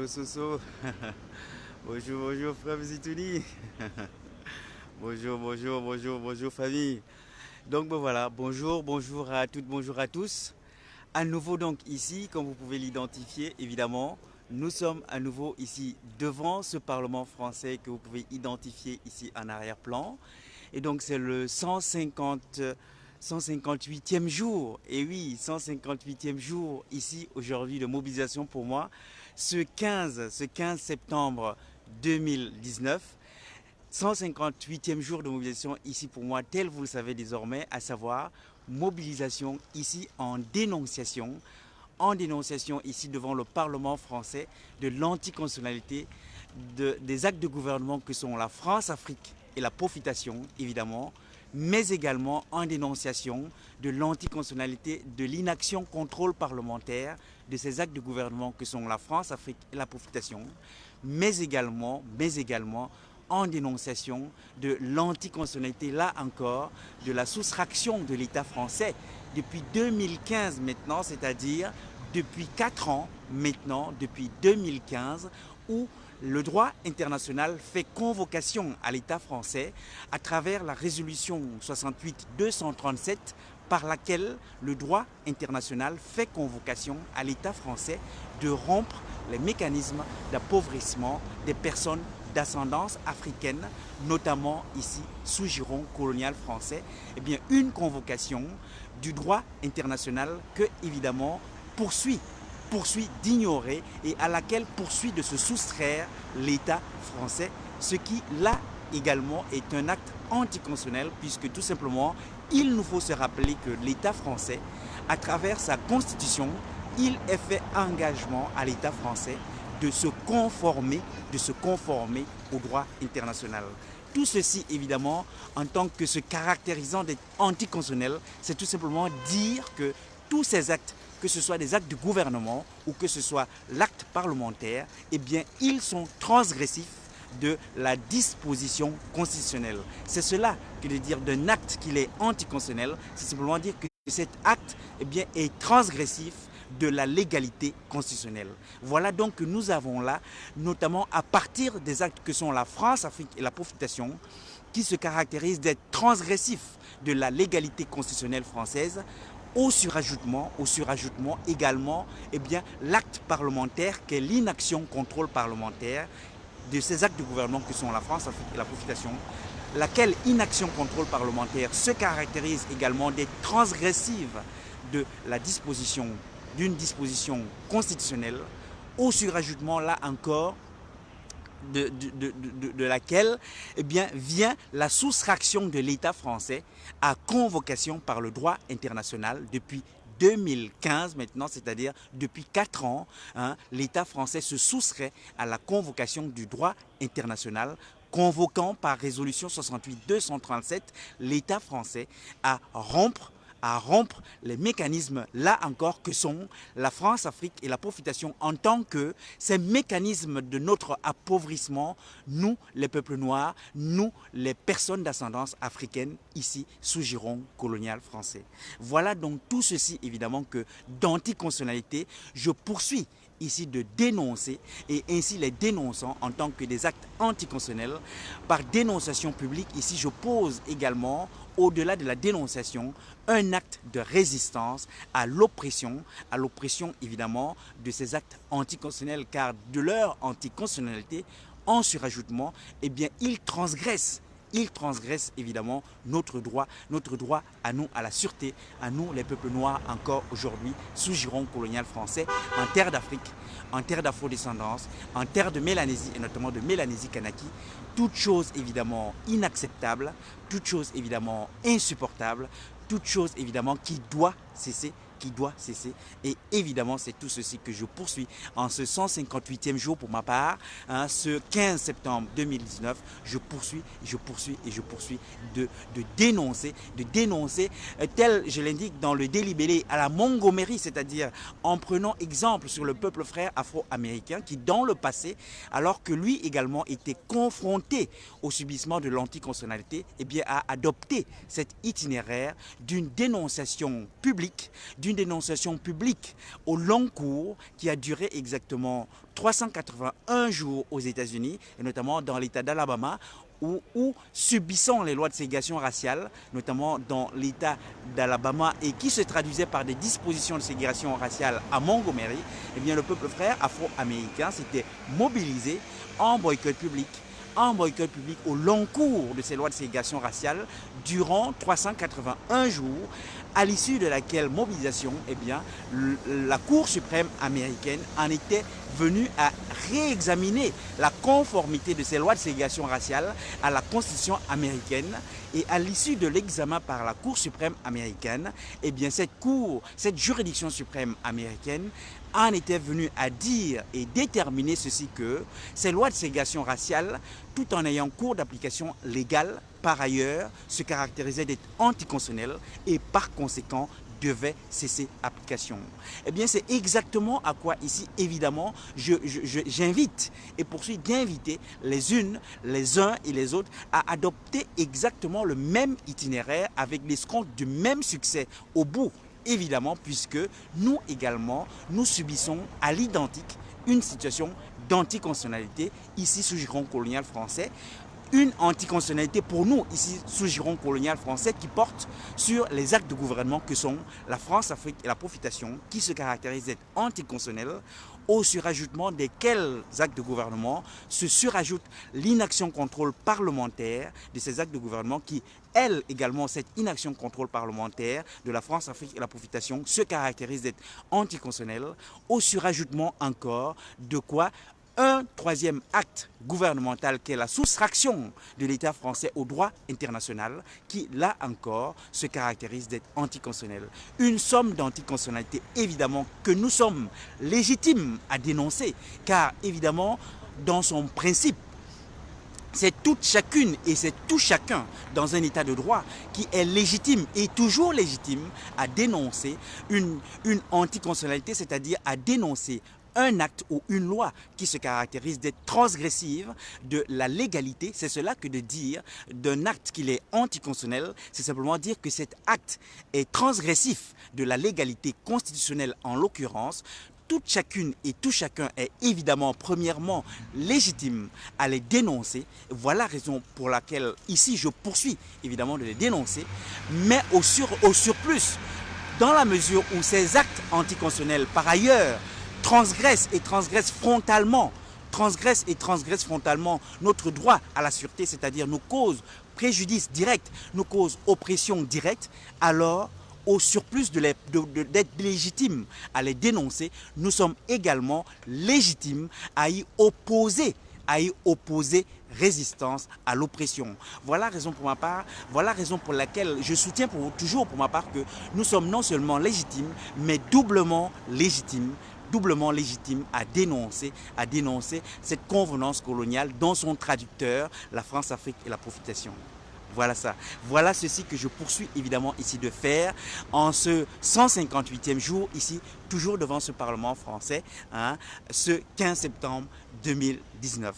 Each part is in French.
bonjour Soso. Bonjour frère Zitouni. Bonjour famille. Donc ben voilà, bonjour à toutes, bonjour à tous. À nouveau donc ici, comme vous pouvez l'identifier évidemment, nous sommes à nouveau ici devant ce Parlement français que vous pouvez identifier ici en arrière-plan. Et donc c'est le 158e jour. Et oui, 158e jour ici aujourd'hui de mobilisation pour moi. Ce quinze septembre 2019. 158e jour de mobilisation ici pour moi, tel vous le savez désormais, à savoir mobilisation ici en dénonciation ici devant le Parlement français de l'anticonstitutionnalité des actes de gouvernement que sont la France-Afrique et la profitation, évidemment, mais également en dénonciation de l'anticonstitutionnalité de l'inaction contrôle parlementaire de ces actes de gouvernement que sont la France-Afrique et la profitation, mais également en dénonciation de l'anticonstitutionnalité, là encore, de la soustraction de l'État français depuis 2015 maintenant, c'est-à-dire depuis 4 ans maintenant, depuis 2015, où le droit international fait convocation à l'État français à travers la résolution 68-237 par laquelle le droit international fait convocation à l'État français de rompre les mécanismes d'appauvrissement des personnes d'ascendance africaine, notamment ici sous giron colonial français. Eh bien, une convocation du droit international que, évidemment, poursuit d'ignorer et à laquelle poursuit de se soustraire l'État français, ce qui là également est un acte anticonstitutionnel puisque tout simplement il nous faut se rappeler que l'État français, à travers sa constitution, il est fait engagement à l'État français de se conformer au droit international. Tout ceci, évidemment, en tant que se caractérisant d'être anticonstitutionnel, c'est tout simplement dire que tous ces actes, que ce soit des actes du gouvernement ou que ce soit l'acte parlementaire, eh bien, ils sont transgressifs de la disposition constitutionnelle. C'est cela que de dire d'un acte qu'il est anticonstitutionnel, c'est simplement dire que cet acte eh bien, est transgressif de la légalité constitutionnelle. Voilà donc que nous avons là, notamment à partir des actes que sont la France-Afrique et la profitation, qui se caractérisent d'être transgressifs de la légalité constitutionnelle française, au surajoutement également eh bien, l'acte parlementaire qui est l'inaction contrôle parlementaire de ces actes de gouvernement que sont la France-Afrique et la profitation, laquelle inaction contrôle parlementaire se caractérise également d'être transgressive de la disposition d'une disposition constitutionnelle, au surajoutement là encore de laquelle eh bien, vient la soustraction de l'État français à convocation par le droit international depuis 2015 maintenant, c'est-à-dire depuis 4 ans, hein, l'État français se soustrait à la convocation du droit international convoquant par résolution 68-237 l'État français à rompre les mécanismes, là encore, que sont la France-Afrique et la profitation en tant que ces mécanismes de notre appauvrissement, nous, les peuples noirs, nous, les personnes d'ascendance africaine, ici, sous giron colonial français. Voilà donc tout ceci, évidemment, que d'anticonstitutionnalité, je poursuis ici de dénoncer et ainsi les dénonçant en tant que des actes anticonstitutionnels. Par dénonciation publique, ici je pose également, au-delà de la dénonciation, un acte de résistance à l'oppression évidemment de ces actes anticonstitutionnels, car de leur anticonstitutionnalité, en surajoutement, eh bien ils transgressent évidemment notre droit à nous, à la sûreté, à nous les peuples noirs encore aujourd'hui sous giron colonial français, en terre d'Afrique, en terre d'afrodescendance, en terre de Mélanésie et notamment de Mélanésie Kanaki. Toute chose évidemment inacceptable, toute chose évidemment insupportable, toute chose évidemment qui doit cesser. Et évidemment, c'est tout ceci que je poursuis en ce 158e jour pour ma part, hein, ce 15 septembre 2019. Je poursuis de dénoncer, tel je l'indique dans le délibéré à la Montgomery, c'est-à-dire en prenant exemple sur le peuple frère afro-américain qui, dans le passé, alors que lui également était confronté au subissement de l'anticonstitutionnalité, eh bien, a adopté cet itinéraire d'une dénonciation publique, d'une d'une dénonciation publique au long cours qui a duré exactement 381 jours aux États-Unis, et notamment dans l'État d'Alabama, où subissant les lois de ségrégation raciale, notamment dans l'État d'Alabama, et qui se traduisait par des dispositions de ségrégation raciale à Montgomery, eh bien le peuple frère afro-américain s'était mobilisé en boycott public au long cours de ces lois de ségrégation raciale durant 381 jours, à l'issue de laquelle mobilisation, eh bien, la Cour suprême américaine en était venue à réexaminer la conformité de ces lois de ségrégation raciale à la Constitution américaine. Et à l'issue de l'examen par la Cour suprême américaine, eh bien, cette juridiction suprême américaine en était venue à dire et déterminer ceci que ces lois de ségrégation raciale, tout en ayant cours d'application légale, par ailleurs, se caractérisaient d'être anticonstitutionnelles et par conséquent devait cesser application. Eh bien, c'est exactement à quoi ici, évidemment, j'invite et poursuis d'inviter les unes, les uns et les autres à adopter exactement le même itinéraire avec l'escompte du même succès au bout, évidemment, puisque nous également, nous subissons à l'identique une situation d'anticonstitutionnalité ici sous giron colonial français. Une anticonstitutionnalité pour nous, ici, sous giron colonial français, qui porte sur les actes de gouvernement que sont la France, l'Afrique et la profitation, qui se caractérisent d'être anticonstitutionnels, au surajoutement desquels actes de gouvernement se surajoute l'inaction contrôle parlementaire de ces actes de gouvernement qui, elle également, cette inaction contrôle parlementaire de la France, l'Afrique et la profitation se caractérise d'être anticonstitutionnelle, au surajoutement encore de quoi un troisième acte gouvernemental qui est la soustraction de l'État français au droit international qui, là encore, se caractérise d'être anticonstitutionnel. Une somme d'anticonstitutionnalité, évidemment, que nous sommes légitimes à dénoncer, car, évidemment, dans son principe, c'est toute chacune et c'est tout chacun dans un état de droit qui est légitime et toujours légitime à dénoncer une anticonstitutionnalité, c'est-à-dire à dénoncer un acte ou une loi qui se caractérise d'être transgressive de la légalité. C'est cela que de dire d'un acte qu'il est anticonstitutionnel, c'est simplement dire que cet acte est transgressif de la légalité constitutionnelle en l'occurrence. Toute chacune et tout chacun est évidemment premièrement légitime à les dénoncer. Voilà la raison pour laquelle ici je poursuis évidemment de les dénoncer, mais au surplus, dans la mesure où ces actes anticonstitutionnels par ailleurs transgressent frontalement notre droit à la sûreté, c'est-à-dire nous causent préjudice direct, nous causent oppression directe, alors au surplus d'être légitimes à les dénoncer, nous sommes également légitimes à y opposer résistance à l'oppression. Voilà la raison pour ma part, voilà la raison pour laquelle je soutiens toujours pour ma part que nous sommes non seulement légitimes, mais doublement légitimes à dénoncer cette convenance coloniale dont son traducteur, la France, l'Afrique et la profitation. Voilà ça. Voilà ceci que je poursuis évidemment ici de faire en ce 158e jour, ici, toujours devant ce Parlement français, ce 15 septembre 2019.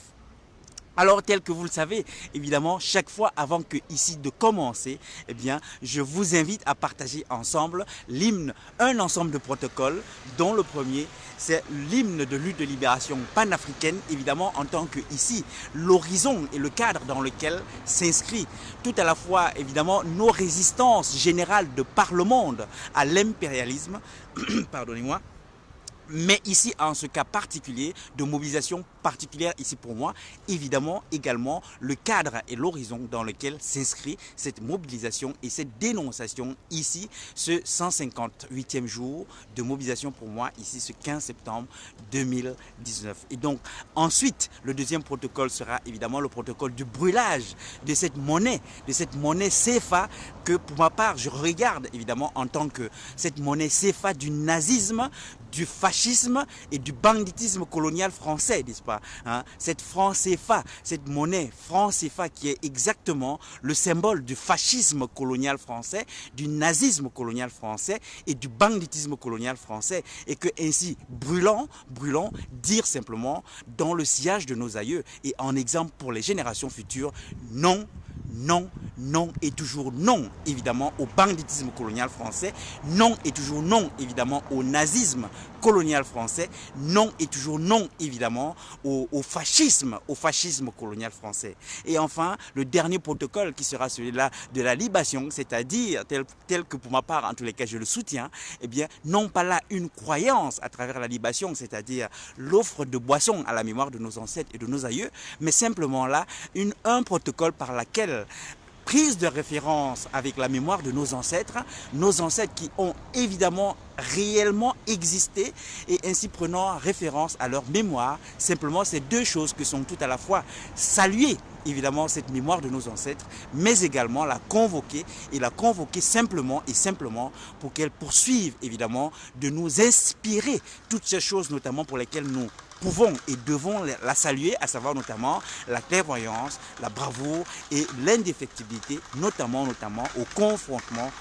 Alors, tel que vous le savez, évidemment, chaque fois avant que ici de commencer, eh bien, je vous invite à partager ensemble l'hymne, un ensemble de protocoles, dont le premier, c'est l'hymne de lutte de libération panafricaine, évidemment, en tant que ici, l'horizon et le cadre dans lequel s'inscrit tout à la fois, évidemment, nos résistances générales de par le monde à l'impérialisme, pardonnez-moi, mais ici, en ce cas particulier, de mobilisation particulière ici pour moi, évidemment également le cadre et l'horizon dans lequel s'inscrit cette mobilisation et cette dénonciation ici, ce 158e jour de mobilisation pour moi, ici ce 15 septembre 2019. Et donc ensuite, le deuxième protocole sera évidemment le protocole du brûlage de cette monnaie CFA que pour ma part, je regarde évidemment en tant que cette monnaie CFA du nazisme, du fascisme et du banditisme colonial français, n'est-ce pas, cette franc CFA, cette monnaie franc CFA qui est exactement le symbole du fascisme colonial français, du nazisme colonial français et du banditisme colonial français, et que ainsi brûlons, dire simplement dans le sillage de nos aïeux et en exemple pour les générations futures, non, non, non et toujours non, évidemment, au banditisme colonial français, non et toujours non, évidemment, au nazisme colonial français, non et toujours non, évidemment, au fascisme colonial français. Et enfin, le dernier protocole qui sera celui-là de la libation, c'est-à-dire, tel que pour ma part, en tous les cas, je le soutiens, eh bien, non pas là une croyance à travers la libation, c'est-à-dire l'offre de boissons à la mémoire de nos ancêtres et de nos aïeux, mais simplement là, un protocole par lequel prise de référence avec la mémoire de nos ancêtres qui ont évidemment réellement existé et ainsi prenant référence à leur mémoire. Simplement, ces deux choses que sont tout à la fois saluer évidemment cette mémoire de nos ancêtres, mais également la convoquer simplement pour qu'elle poursuive évidemment de nous inspirer toutes ces choses notamment pour lesquelles nous pouvons et devons la saluer, à savoir notamment la clairvoyance, la bravoure et l'indéfectibilité, notamment au confrontement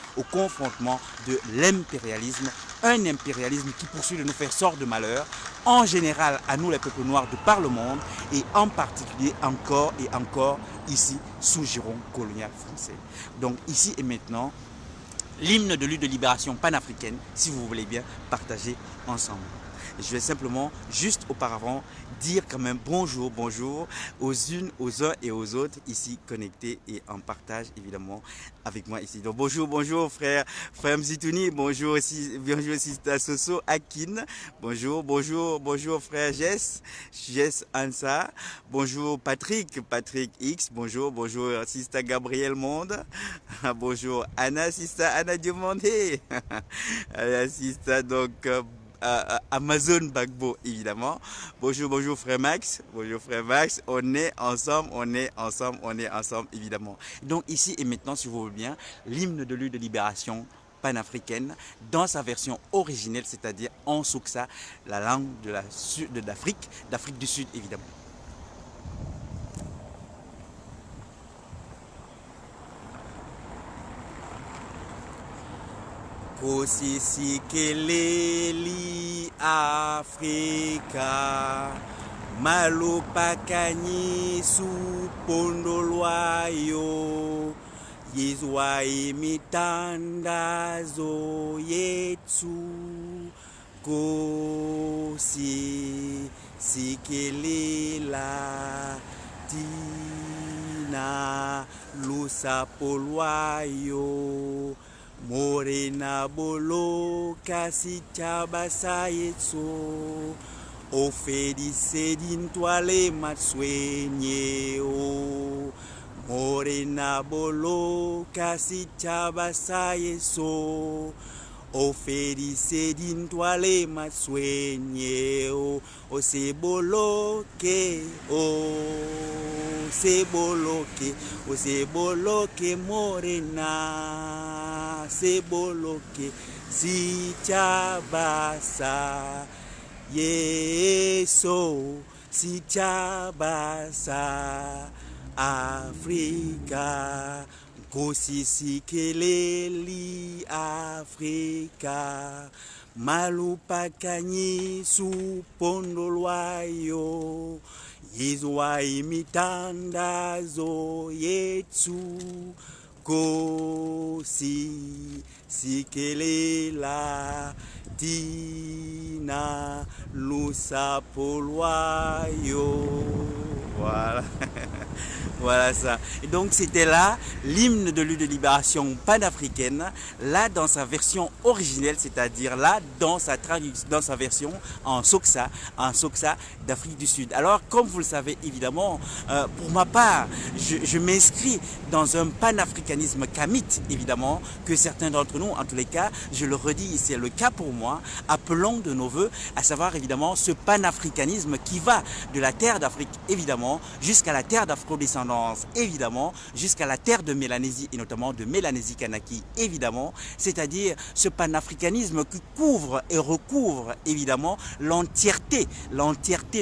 de l'impérialisme, un impérialisme qui poursuit de nous faire sort de malheur, en général à nous les peuples noirs de par le monde et en particulier encore et encore ici sous giron colonial français. Donc ici et maintenant, l'hymne de lutte de libération panafricaine, si vous voulez bien partager ensemble. Je vais simplement, juste auparavant, dire quand même bonjour aux unes, aux uns et aux autres ici connectés et en partage évidemment avec moi ici. Donc bonjour frère Mzitouni, bonjour Sista Soso Akin, bonjour frère Jess Ansa, bonjour Patrick X, bonjour Sista Gabriel Monde, bonjour Sista Anna Diomandé, Sista donc Amazon Bagbo évidemment. Bonjour frère Max, on est ensemble évidemment. Donc ici et maintenant, si vous voulez bien, l'hymne de lutte de libération panafricaine dans sa version originelle, c'est-à-dire en Souksa, la langue d'Afrique du Sud évidemment. Kosisikeli Afrika malupakani supondolwayo yizwa imitandazo yetu kosisikilela tina lusapolwayo Morena bolo kasi chabasa yetso ofedi sedin toile matswenye o Morena bolo kasi chabasa yetso ofedi sedin toile matswenye o seboloke seboloke morena seboloke si chabasa yeso si chabasa Afrika kosisikeleli Afrika malupakani supondolwayo yizwa imitandazo yetu kosisikelela tina lusapolwayo. Voilà. Voilà ça. Et donc c'était là l'hymne de lutte de libération panafricaine, là dans sa version originelle, c'est-à-dire là dans sa traduction, dans sa version en Souksa d'Afrique du Sud. Alors comme vous le savez évidemment, pour ma part, je m'inscris dans un panafricanisme kamite évidemment, que certains d'entre nous, en tous les cas, je le redis, c'est le cas pour moi, appelons de nos voeux, à savoir évidemment ce panafricanisme qui va de la terre d'Afrique évidemment jusqu'à la terre d'Afro-descendance évidemment, jusqu'à la terre de Mélanésie et notamment de Mélanésie Kanaki évidemment, c'est-à-dire ce panafricanisme qui couvre et recouvre évidemment l'entièreté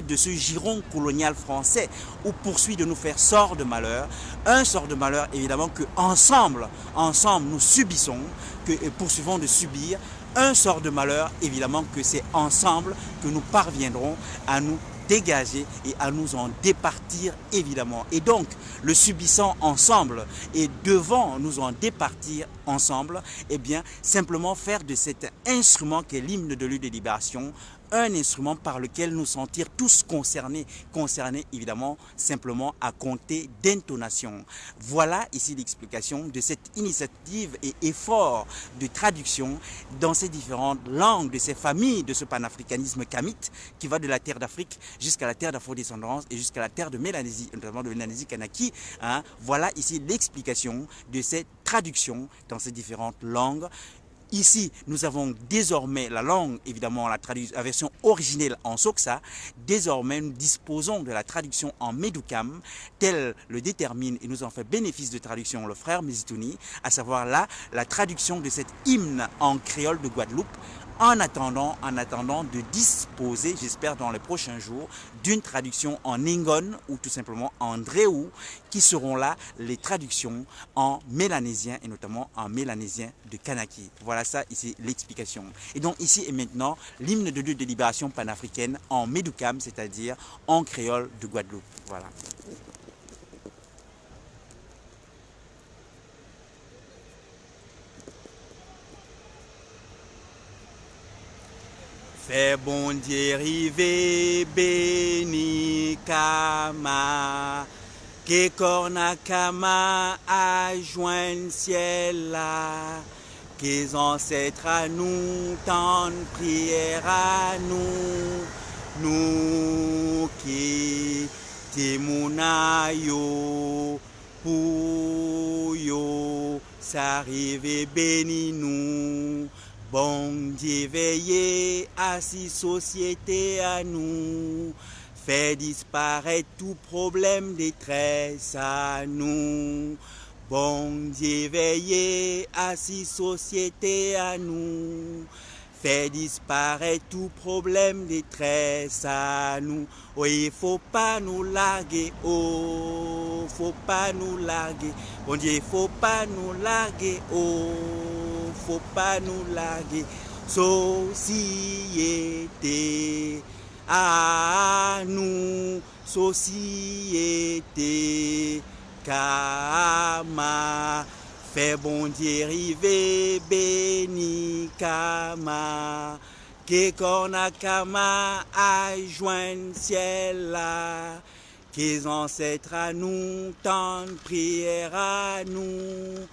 de ce giron colonial français où poursuit de nous faire sort de malheur, un sort de malheur évidemment que ensemble nous subissons, que poursuivons de subir, un sort de malheur évidemment que c'est ensemble que nous parviendrons à nous dégager et à nous en départir évidemment. Et donc, le subissant ensemble et devant nous en départir ensemble, eh bien, simplement faire de cet instrument qu'est l'hymne de lutte de libération un instrument par lequel nous sentir tous concernés évidemment simplement à compter d'intonation. Voilà ici l'explication de cette initiative et effort de traduction dans ces différentes langues de ces familles de ce panafricanisme kamite qui va de la terre d'Afrique jusqu'à la terre d'Afro-descendance et jusqu'à la terre de Mélanésie, notamment de Mélanésie Kanaki. Hein. Voilà ici l'explication de cette traduction dans ces différentes langues. Ici, nous avons désormais la langue, évidemment, la version originelle en Soksa. Désormais, nous disposons de la traduction en Medukam, tel le détermine et nous en fait bénéfice de traduction le frère Mizitouni, à savoir là, la traduction de cet hymne en créole de Guadeloupe, en attendant de disposer, j'espère dans les prochains jours, d'une traduction en Ngon ou tout simplement en Ndréou, qui seront là les traductions en mélanésien et notamment en mélanésien de Kanaki. Voilà ça ici l'explication. Et donc ici et maintenant, l'hymne de lutte de libération panafricaine en Medukam, c'est-à-dire en créole de Guadeloupe. Voilà. Fais bon Dieu rivé béni Kama, que corna Kama a joint ciel là, que les ancêtres à nous tant prière à nous qui témouna yo pour yo, s'arrive béni nous. Bon Dieu veillez à si société à nous, fait disparaître tout problème détresse à nous. Bon Dieu veillez à si société à nous, fait disparaître tout problème détresse à nous. Oh, il faut pas nous larguer, oh, faut pas nous larguer. Bon Dieu, il faut pas nous larguer, oh, faut pas nous larguer. Société à nous, société Kama, fait bon Dieu rivé béni Kama, que corna Kama a joint ciel là, que les ancêtres à nous tant prière à nous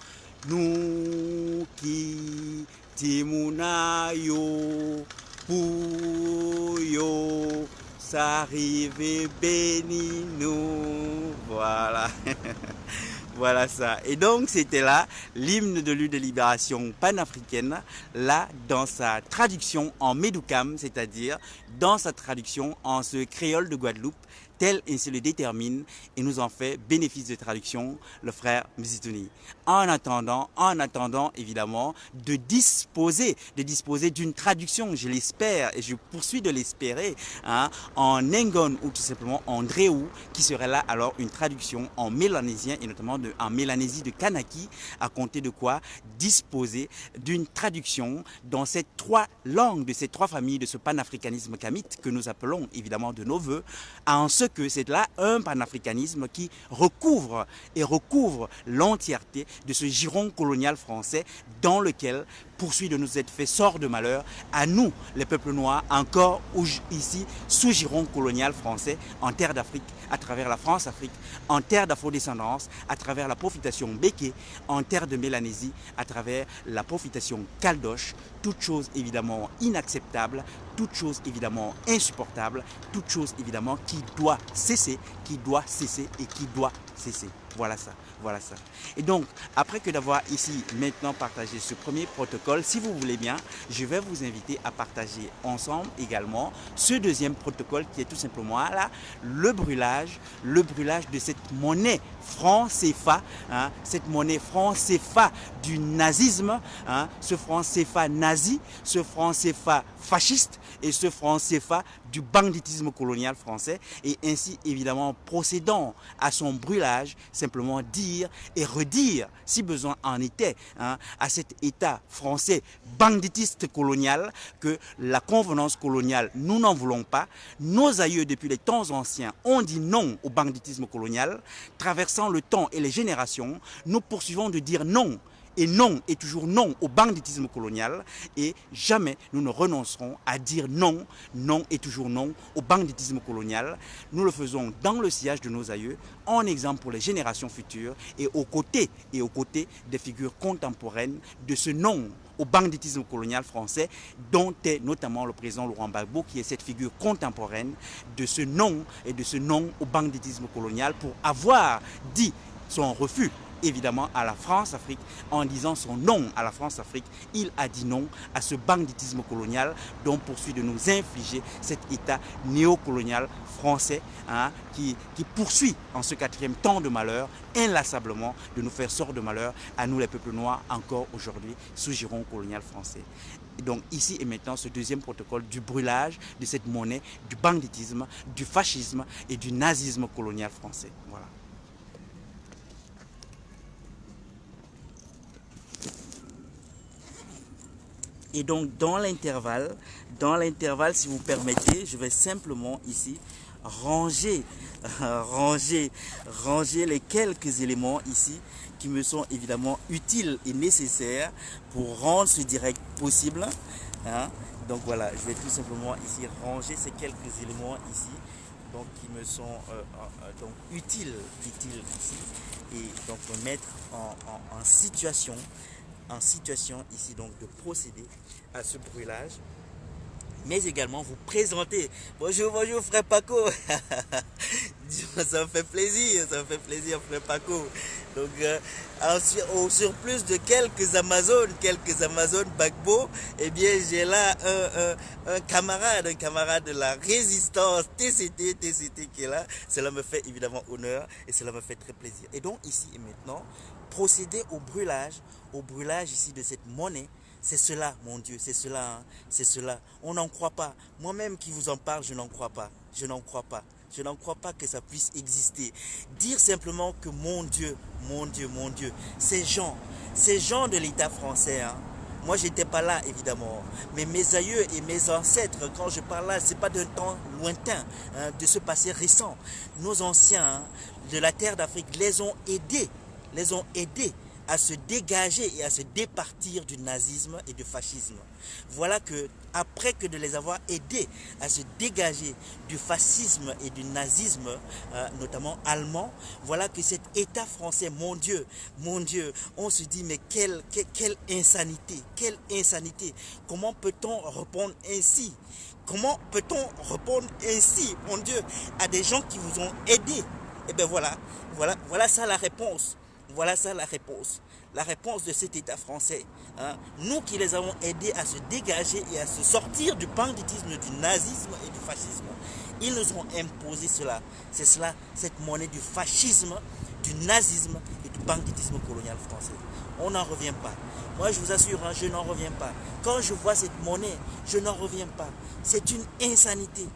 qui Timouna yo pour yo, s'arrive béni nous. Voilà. Voilà ça. Et donc c'était là l'hymne de lutte de libération panafricaine, là dans sa traduction en Medukam, c'est-à-dire dans sa traduction en ce créole de Guadeloupe, tel ainsi le détermine et nous en fait bénéfice de traduction le frère Mizitouni. En attendant évidemment de disposer d'une traduction, je l'espère et je poursuis de l'espérer, hein, en Ngon ou tout simplement en Ndréou, qui serait là alors une traduction en mélanésien et notamment en Mélanésie de Kanaki, à compter de quoi disposer d'une traduction dans ces trois langues de ces trois familles de ce panafricanisme kamite que nous appelons évidemment de nos voeux, en ce que c'est là un panafricanisme qui recouvre l'entièreté de ce giron colonial français dans lequel poursuit de nous être fait sort de malheur à nous, les peuples noirs, encore ici sous giron colonial français en terre d'Afrique, à travers la France-Afrique, en terre d'Afro-descendance, à travers la profitation Béké, en terre de Mélanésie, à travers la profitation Caldoche, toute chose évidemment inacceptable, toute chose évidemment insupportable, toute chose évidemment qui doit cesser et qui doit cesser. Voilà ça, voilà ça. Et donc, après que d'avoir ici maintenant partagé ce premier protocole, si vous voulez bien, je vais vous inviter à partager ensemble également ce deuxième protocole qui est tout simplement là, le brûlage de cette monnaie franc CFA, hein, cette monnaie franc CFA du nazisme, hein, ce franc CFA nazi, ce franc CFA fasciste et ce franc CFA du banditisme colonial français, et ainsi évidemment procédant à son brûlage brûlage, simplement dire et redire, si besoin en était, hein, à cet État français banditiste colonial que la convenance coloniale, nous n'en voulons pas. Nos aïeux, depuis les temps anciens, ont dit non au banditisme colonial. Traversant le temps et les générations, nous poursuivons de dire non. Et non, et toujours non au banditisme colonial. Et jamais nous ne renoncerons à dire non, non et toujours non au banditisme colonial. Nous le faisons dans le sillage de nos aïeux, en exemple pour les générations futures et aux côtés des figures contemporaines de ce non au banditisme colonial français, dont est notamment le président Laurent Gbagbo, qui est cette figure contemporaine de ce non et de ce non au banditisme colonial pour avoir dit son refus évidemment à la France-Afrique. En disant son non à la France-Afrique, il a dit non à ce banditisme colonial dont poursuit de nous infliger cet État néocolonial français, hein, qui poursuit en ce quatrième temps de malheur inlassablement de nous faire sort de malheur à nous les peuples noirs encore aujourd'hui sous giron colonial français. Et donc ici et maintenant ce deuxième protocole du brûlage de cette monnaie du banditisme, du fascisme et du nazisme colonial français. Voilà. Et donc dans l'intervalle, si vous permettez, je vais simplement ici ranger les quelques éléments ici qui me sont évidemment utiles et nécessaires pour rendre ce direct possible. Hein. Donc voilà, je vais tout simplement ici ranger ces quelques éléments ici, donc qui me sont donc utiles ici, et donc me mettre en situation ici donc de procéder à ce brûlage, mais également vous présenter. Bonjour frère Paco. Ça me fait plaisir frère Paco. Donc au surplus de quelques Amazones Gbagbo, eh bien j'ai là un camarade de la résistance TCT qui est là. Cela me fait évidemment honneur et cela me fait très plaisir. Et donc ici et maintenant, procéder au brûlage ici de cette monnaie. C'est cela, mon Dieu, c'est cela, hein, c'est cela. On n'en croit pas. Moi-même qui vous en parle, je n'en crois pas. Je n'en crois pas que ça puisse exister. Dire simplement que mon Dieu, ces gens de l'État français, hein, moi j'étais pas là évidemment, mais mes aïeux et mes ancêtres, quand je parle là, c'est pas d'un temps lointain, hein, de ce passé récent. Nos anciens, hein, de la terre d'Afrique les ont aidés à se dégager et à se départir du nazisme et du fascisme. Voilà que, après que de les avoir aidés à se dégager du fascisme et du nazisme, notamment allemand, voilà que cet État français, mon Dieu, on se dit mais quelle insanité, comment peut-on répondre ainsi? Comment peut-on répondre ainsi, mon Dieu, à des gens qui vous ont aidés? Et bien voilà ça la réponse. Voilà ça la réponse de cet État français. Hein. Nous qui les avons aidés à se dégager et à se sortir du banditisme, du nazisme et du fascisme. Ils nous ont imposé cela. C'est cela, cette monnaie du fascisme, du nazisme et du banditisme colonial français. On n'en revient pas. Moi je vous assure, hein, je n'en reviens pas. Quand je vois cette monnaie, je n'en reviens pas. C'est une insanité.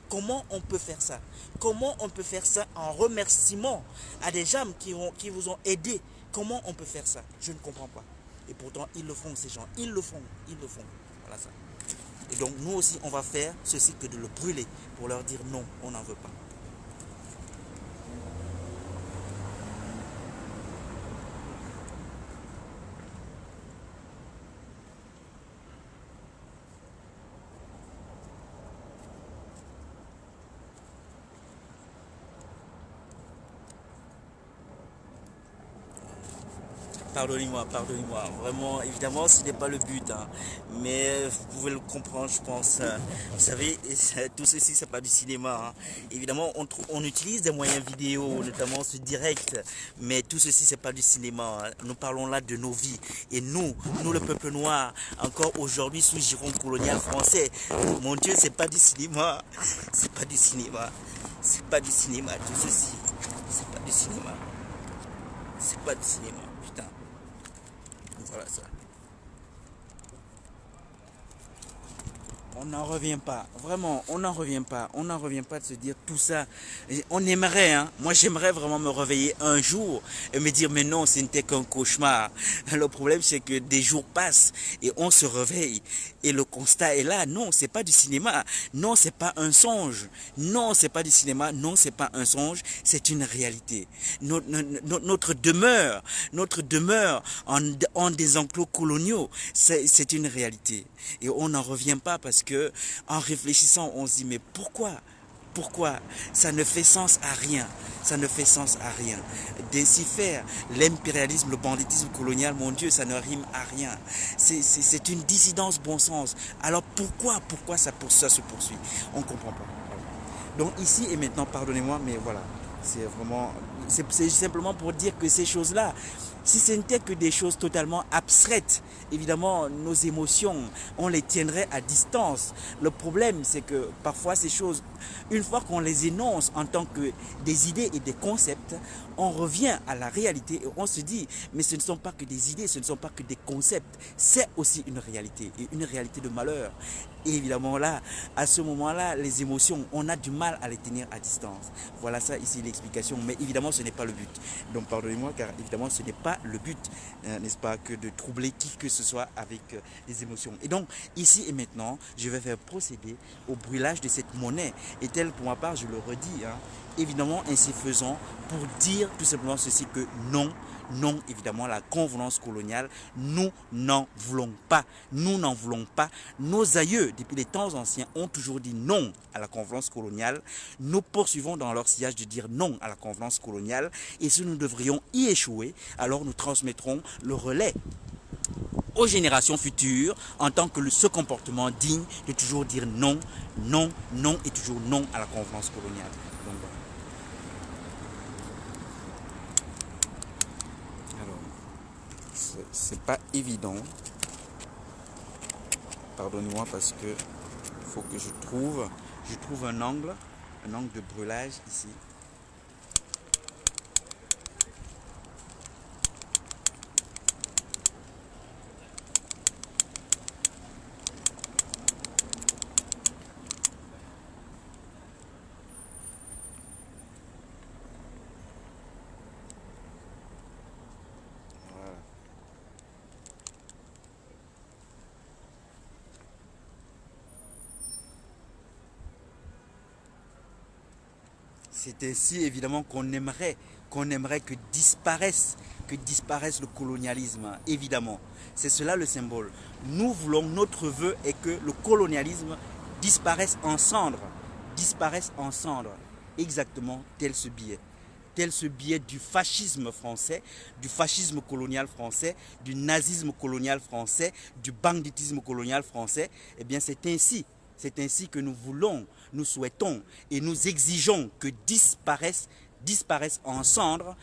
Comment on peut faire ça? Comment on peut faire ça en remerciement à des gens qui vous ont aidé? Comment on peut faire ça? Je ne comprends pas. Et pourtant, ils le font, ces gens. Ils le font. Voilà ça. Et donc, nous aussi, on va faire ceci que de le brûler pour leur dire non, on n'en veut pas. Pardonnez-moi, vraiment, évidemment, ce n'est pas le but, hein. Mais vous pouvez le comprendre, je pense. Vous savez, tout ceci, c'est pas du cinéma, hein. Évidemment, on utilise des moyens vidéo, notamment ce direct, mais tout ceci, c'est pas du cinéma, hein. Nous parlons là de nos vies. Et nous le peuple noir, encore aujourd'hui, sous giron colonial français, mon Dieu, c'est pas du cinéma, tout ceci, c'est pas du cinéma, putain. Voilà ça. On n'en revient pas, vraiment, on n'en revient pas. On n'en revient pas de se dire tout ça. Et on aimerait, hein, moi j'aimerais vraiment me réveiller un jour et me dire mais non, ce n'était qu'un cauchemar. Le problème c'est que des jours passent et on se réveille et le constat est là. Non, c'est pas du cinéma. Non, c'est pas un songe. Non, c'est pas du cinéma. Non, c'est pas un songe. C'est une réalité. Notre demeure en des enclos coloniaux, c'est une réalité. Et on n'en revient pas parce que en réfléchissant, on se dit mais pourquoi ça ne fait sens à rien. Ça ne fait sens à rien. D'ainsi faire l'impérialisme, le banditisme colonial, mon Dieu, ça ne rime à rien. C'est une dissidence bon sens. Alors pourquoi ça se poursuit? On ne comprend pas. Donc ici et maintenant, pardonnez-moi, mais voilà, c'est vraiment, c'est simplement pour dire que ces choses-là, si ce n'était que des choses totalement abstraites, évidemment, nos émotions, on les tiendrait à distance. Le problème, c'est que parfois ces choses, une fois qu'on les énonce en tant que des idées et des concepts, on revient à la réalité et on se dit, mais ce ne sont pas que des idées, ce ne sont pas que des concepts, c'est aussi une réalité et une réalité de malheur. Et évidemment là, à ce moment-là, les émotions, on a du mal à les tenir à distance. Voilà ça ici l'explication, mais évidemment ce n'est pas le but. Donc pardonnez-moi car évidemment ce n'est pas le but, n'est-ce pas, que de troubler qui que ce soit avec les émotions. Et donc ici et maintenant, je vais faire procéder au brûlage de cette monnaie. Et tel pour ma part, je le redis, hein, évidemment ainsi faisant, pour dire tout simplement ceci que non, non, évidemment, la convenance coloniale, nous n'en voulons pas. Nous n'en voulons pas. Nos aïeux, depuis les temps anciens, ont toujours dit non à la convenance coloniale. Nous poursuivons dans leur sillage de dire non à la convenance coloniale. Et si nous devrions y échouer, alors nous transmettrons le relais aux générations futures en tant que ce comportement digne de toujours dire non, non, non et toujours non à la convenance coloniale. Donc, voilà. C'est pas évident. Pardonnez-moi parce que il faut que je trouve un angle de brûlage ici. C'est ainsi évidemment qu'on aimerait que disparaisse le colonialisme, évidemment. C'est cela le symbole. Nous voulons, notre vœu est que le colonialisme disparaisse en cendres, exactement tel ce biais du fascisme français, du fascisme colonial français, du nazisme colonial français, du banditisme colonial français. Eh bien c'est ainsi que nous voulons, nous souhaitons et nous exigeons que disparaissent en cendres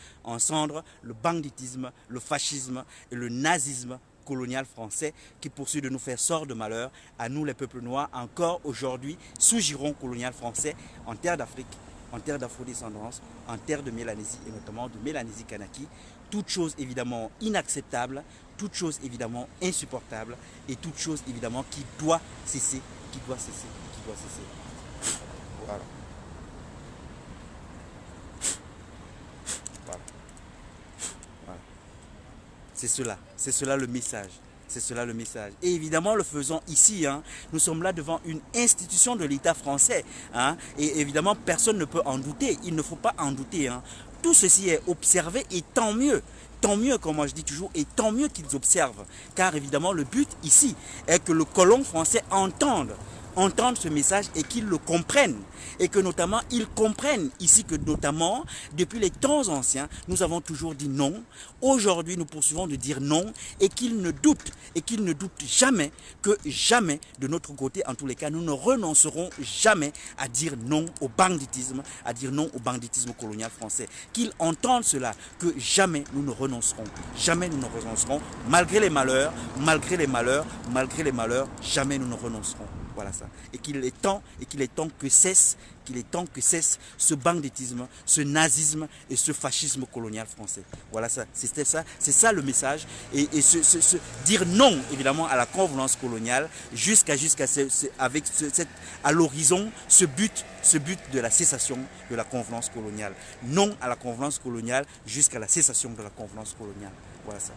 le banditisme, le fascisme et le nazisme colonial français qui poursuit de nous faire sort de malheur à nous les peuples noirs encore aujourd'hui sous giron colonial français en terre d'Afrique, en terre d'afrodescendance, en terre de Mélanésie et notamment de Mélanésie Kanaki. Toute chose évidemment inacceptable, toute chose évidemment insupportable et toute chose évidemment qui doit cesser. Voilà. Voilà. C'est cela le message. C'est cela le message. Et évidemment, le faisons ici. Hein, nous sommes là devant une institution de l'État français. Hein, et évidemment, personne ne peut en douter. Il ne faut pas en douter. Hein. Tout ceci est observé et tant mieux. Tant mieux, comme moi je dis toujours, et tant mieux qu'ils observent. Car évidemment, le but ici est que le colon français entende ce message et qu'ils le comprennent. Et que notamment, ils comprennent ici que notamment, depuis les temps anciens, nous avons toujours dit non. Aujourd'hui, nous poursuivons de dire non et qu'ils ne doutent jamais que jamais, de notre côté, en tous les cas, nous ne renoncerons jamais à dire non au banditisme, colonial français. Qu'ils entendent cela, que jamais nous ne renoncerons, malgré les malheurs, jamais nous ne renoncerons. Voilà ça. Et qu'il est temps que cesse ce banditisme, ce nazisme et ce fascisme colonial français. Voilà ça. C'est ça le message. Et dire non évidemment à la convenance coloniale avec à l'horizon ce but de la cessation de la convenance coloniale. Non à la convenance coloniale jusqu'à la cessation de la convenance coloniale. Voilà ça.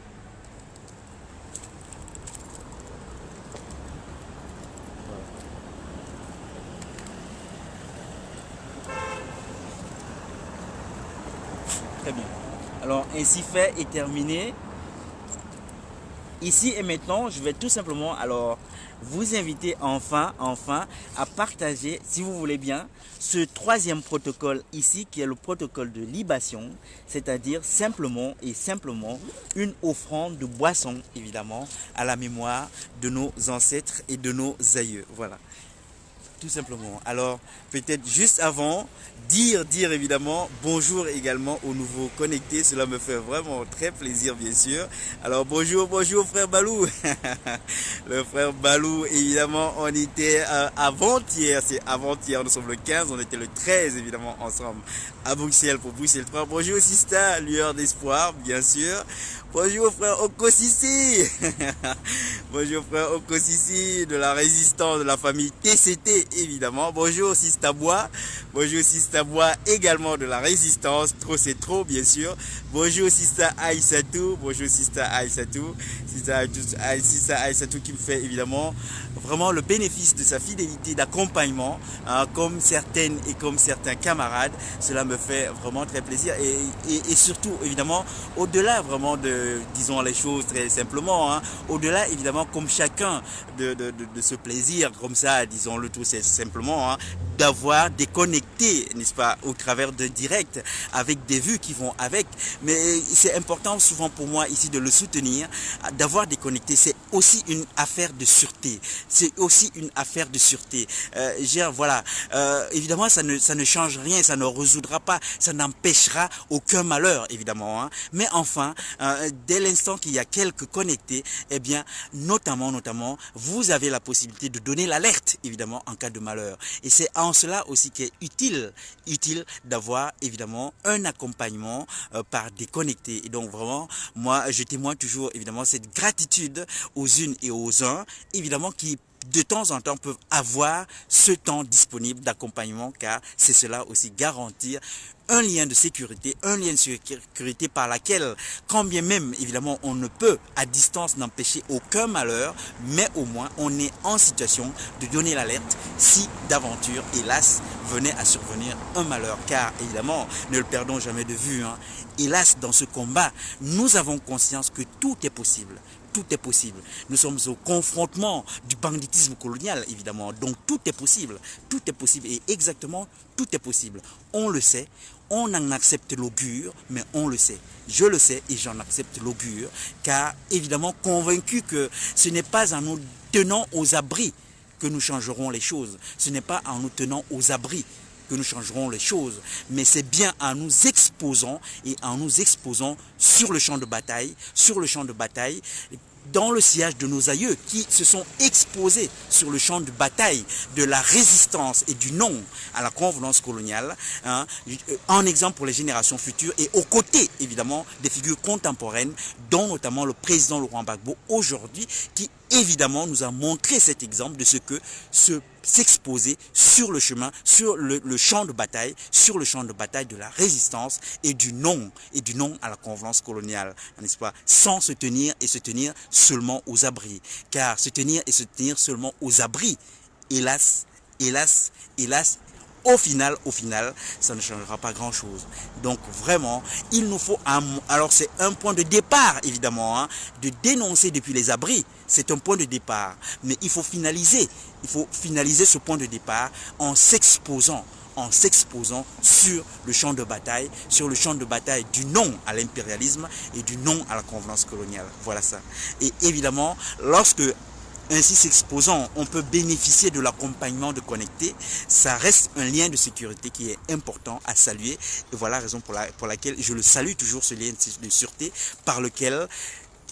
Très bien. Alors, ainsi fait et terminé. Ici et maintenant, je vais tout simplement alors vous inviter enfin à partager, si vous voulez bien, ce troisième protocole ici qui est le protocole de libation, c'est-à-dire simplement une offrande de boisson évidemment à la mémoire de nos ancêtres et de nos aïeux. Voilà. Tout simplement. Alors, peut-être juste avant, dire évidemment bonjour également aux nouveaux connectés. Cela me fait vraiment très plaisir, bien sûr. Alors, bonjour frère Balou. Le frère Balou, évidemment, on était avant-hier. C'est avant-hier, nous sommes le 15, on était le 13, évidemment, ensemble à Bruxelles pour Bruxelles 3. Bonjour, Sista, lueur d'espoir, bien sûr. Bonjour frère Okosisi. Bonjour frère Okosisi de la résistance de la famille TCT évidemment. Bonjour Sistabois. Bonjour Sistabois également de la résistance. Trop c'est trop bien sûr. Bonjour Sista Aïssatou. Bonjour Sista Aïssatou. Sista Aïssatou qui me fait évidemment vraiment le bénéfice de sa fidélité d'accompagnement comme certaines et comme certains camarades. Cela me fait vraiment très plaisir et surtout évidemment au-delà vraiment disons les choses très simplement, au-delà évidemment comme chacun de ce plaisir comme ça, disons-le tout c'est simplement, d'avoir déconnecté, n'est-ce pas, au travers de direct avec des vues qui vont avec, mais c'est important souvent pour moi ici de le soutenir, d'avoir déconnecté, c'est aussi une affaire de sûreté, voilà, évidemment ça ne change rien, ça ne résoudra pas, ça n'empêchera aucun malheur évidemment, mais enfin dès l'instant qu'il y a quelques connectés, eh bien, notamment, vous avez la possibilité de donner l'alerte, évidemment, en cas de malheur. Et c'est en cela aussi qu'il est utile d'avoir, évidemment, un accompagnement par des connectés. Et donc, vraiment, moi, je témoigne toujours, évidemment, cette gratitude aux unes et aux uns, évidemment, qui de temps en temps peuvent avoir ce temps disponible d'accompagnement, car c'est cela aussi garantir un lien de sécurité par laquelle, quand bien même évidemment on ne peut à distance n'empêcher aucun malheur, mais au moins on est en situation de donner l'alerte si d'aventure, hélas, venait à survenir un malheur. Car évidemment, ne le perdons jamais de vue, hélas, dans ce combat, nous avons conscience que tout est possible. Tout est possible. Nous sommes au confrontement du banditisme colonial, évidemment. Donc tout est possible. Tout est possible. Et exactement, tout est possible. On le sait. On en accepte l'augure, mais on le sait. Je le sais et j'en accepte l'augure. Car évidemment, convaincu que ce n'est pas en nous tenant aux abris que nous changerons les choses. Ce n'est pas en nous tenant aux abris que nous changerons les choses, mais c'est bien en nous exposant sur le champ de bataille, dans le sillage de nos aïeux qui se sont exposés sur le champ de bataille de la résistance et du non à la convenance coloniale, en exemple pour les générations futures et aux côtés évidemment des figures contemporaines, dont notamment le président Laurent Gbagbo aujourd'hui, qui évidemment nous a montré cet exemple de ce que s'exposer sur le chemin, sur le champ de bataille, de la résistance et du non à la convenance coloniale, n'est-ce pas, sans se tenir seulement aux abris. Car se tenir seulement aux abris, hélas, au final, ça ne changera pas grand-chose. Donc vraiment, il nous faut alors c'est un point de départ évidemment, de dénoncer depuis les abris. C'est un point de départ, mais il faut finaliser ce point de départ en s'exposant sur le champ de bataille, du non à l'impérialisme et du non à la convenance coloniale. Voilà ça. Et évidemment, lorsque ainsi s'exposant, on peut bénéficier de l'accompagnement de connectés. Ça reste un lien de sécurité qui est important à saluer. Et voilà la raison pour laquelle je le salue toujours, ce lien de sûreté par lequel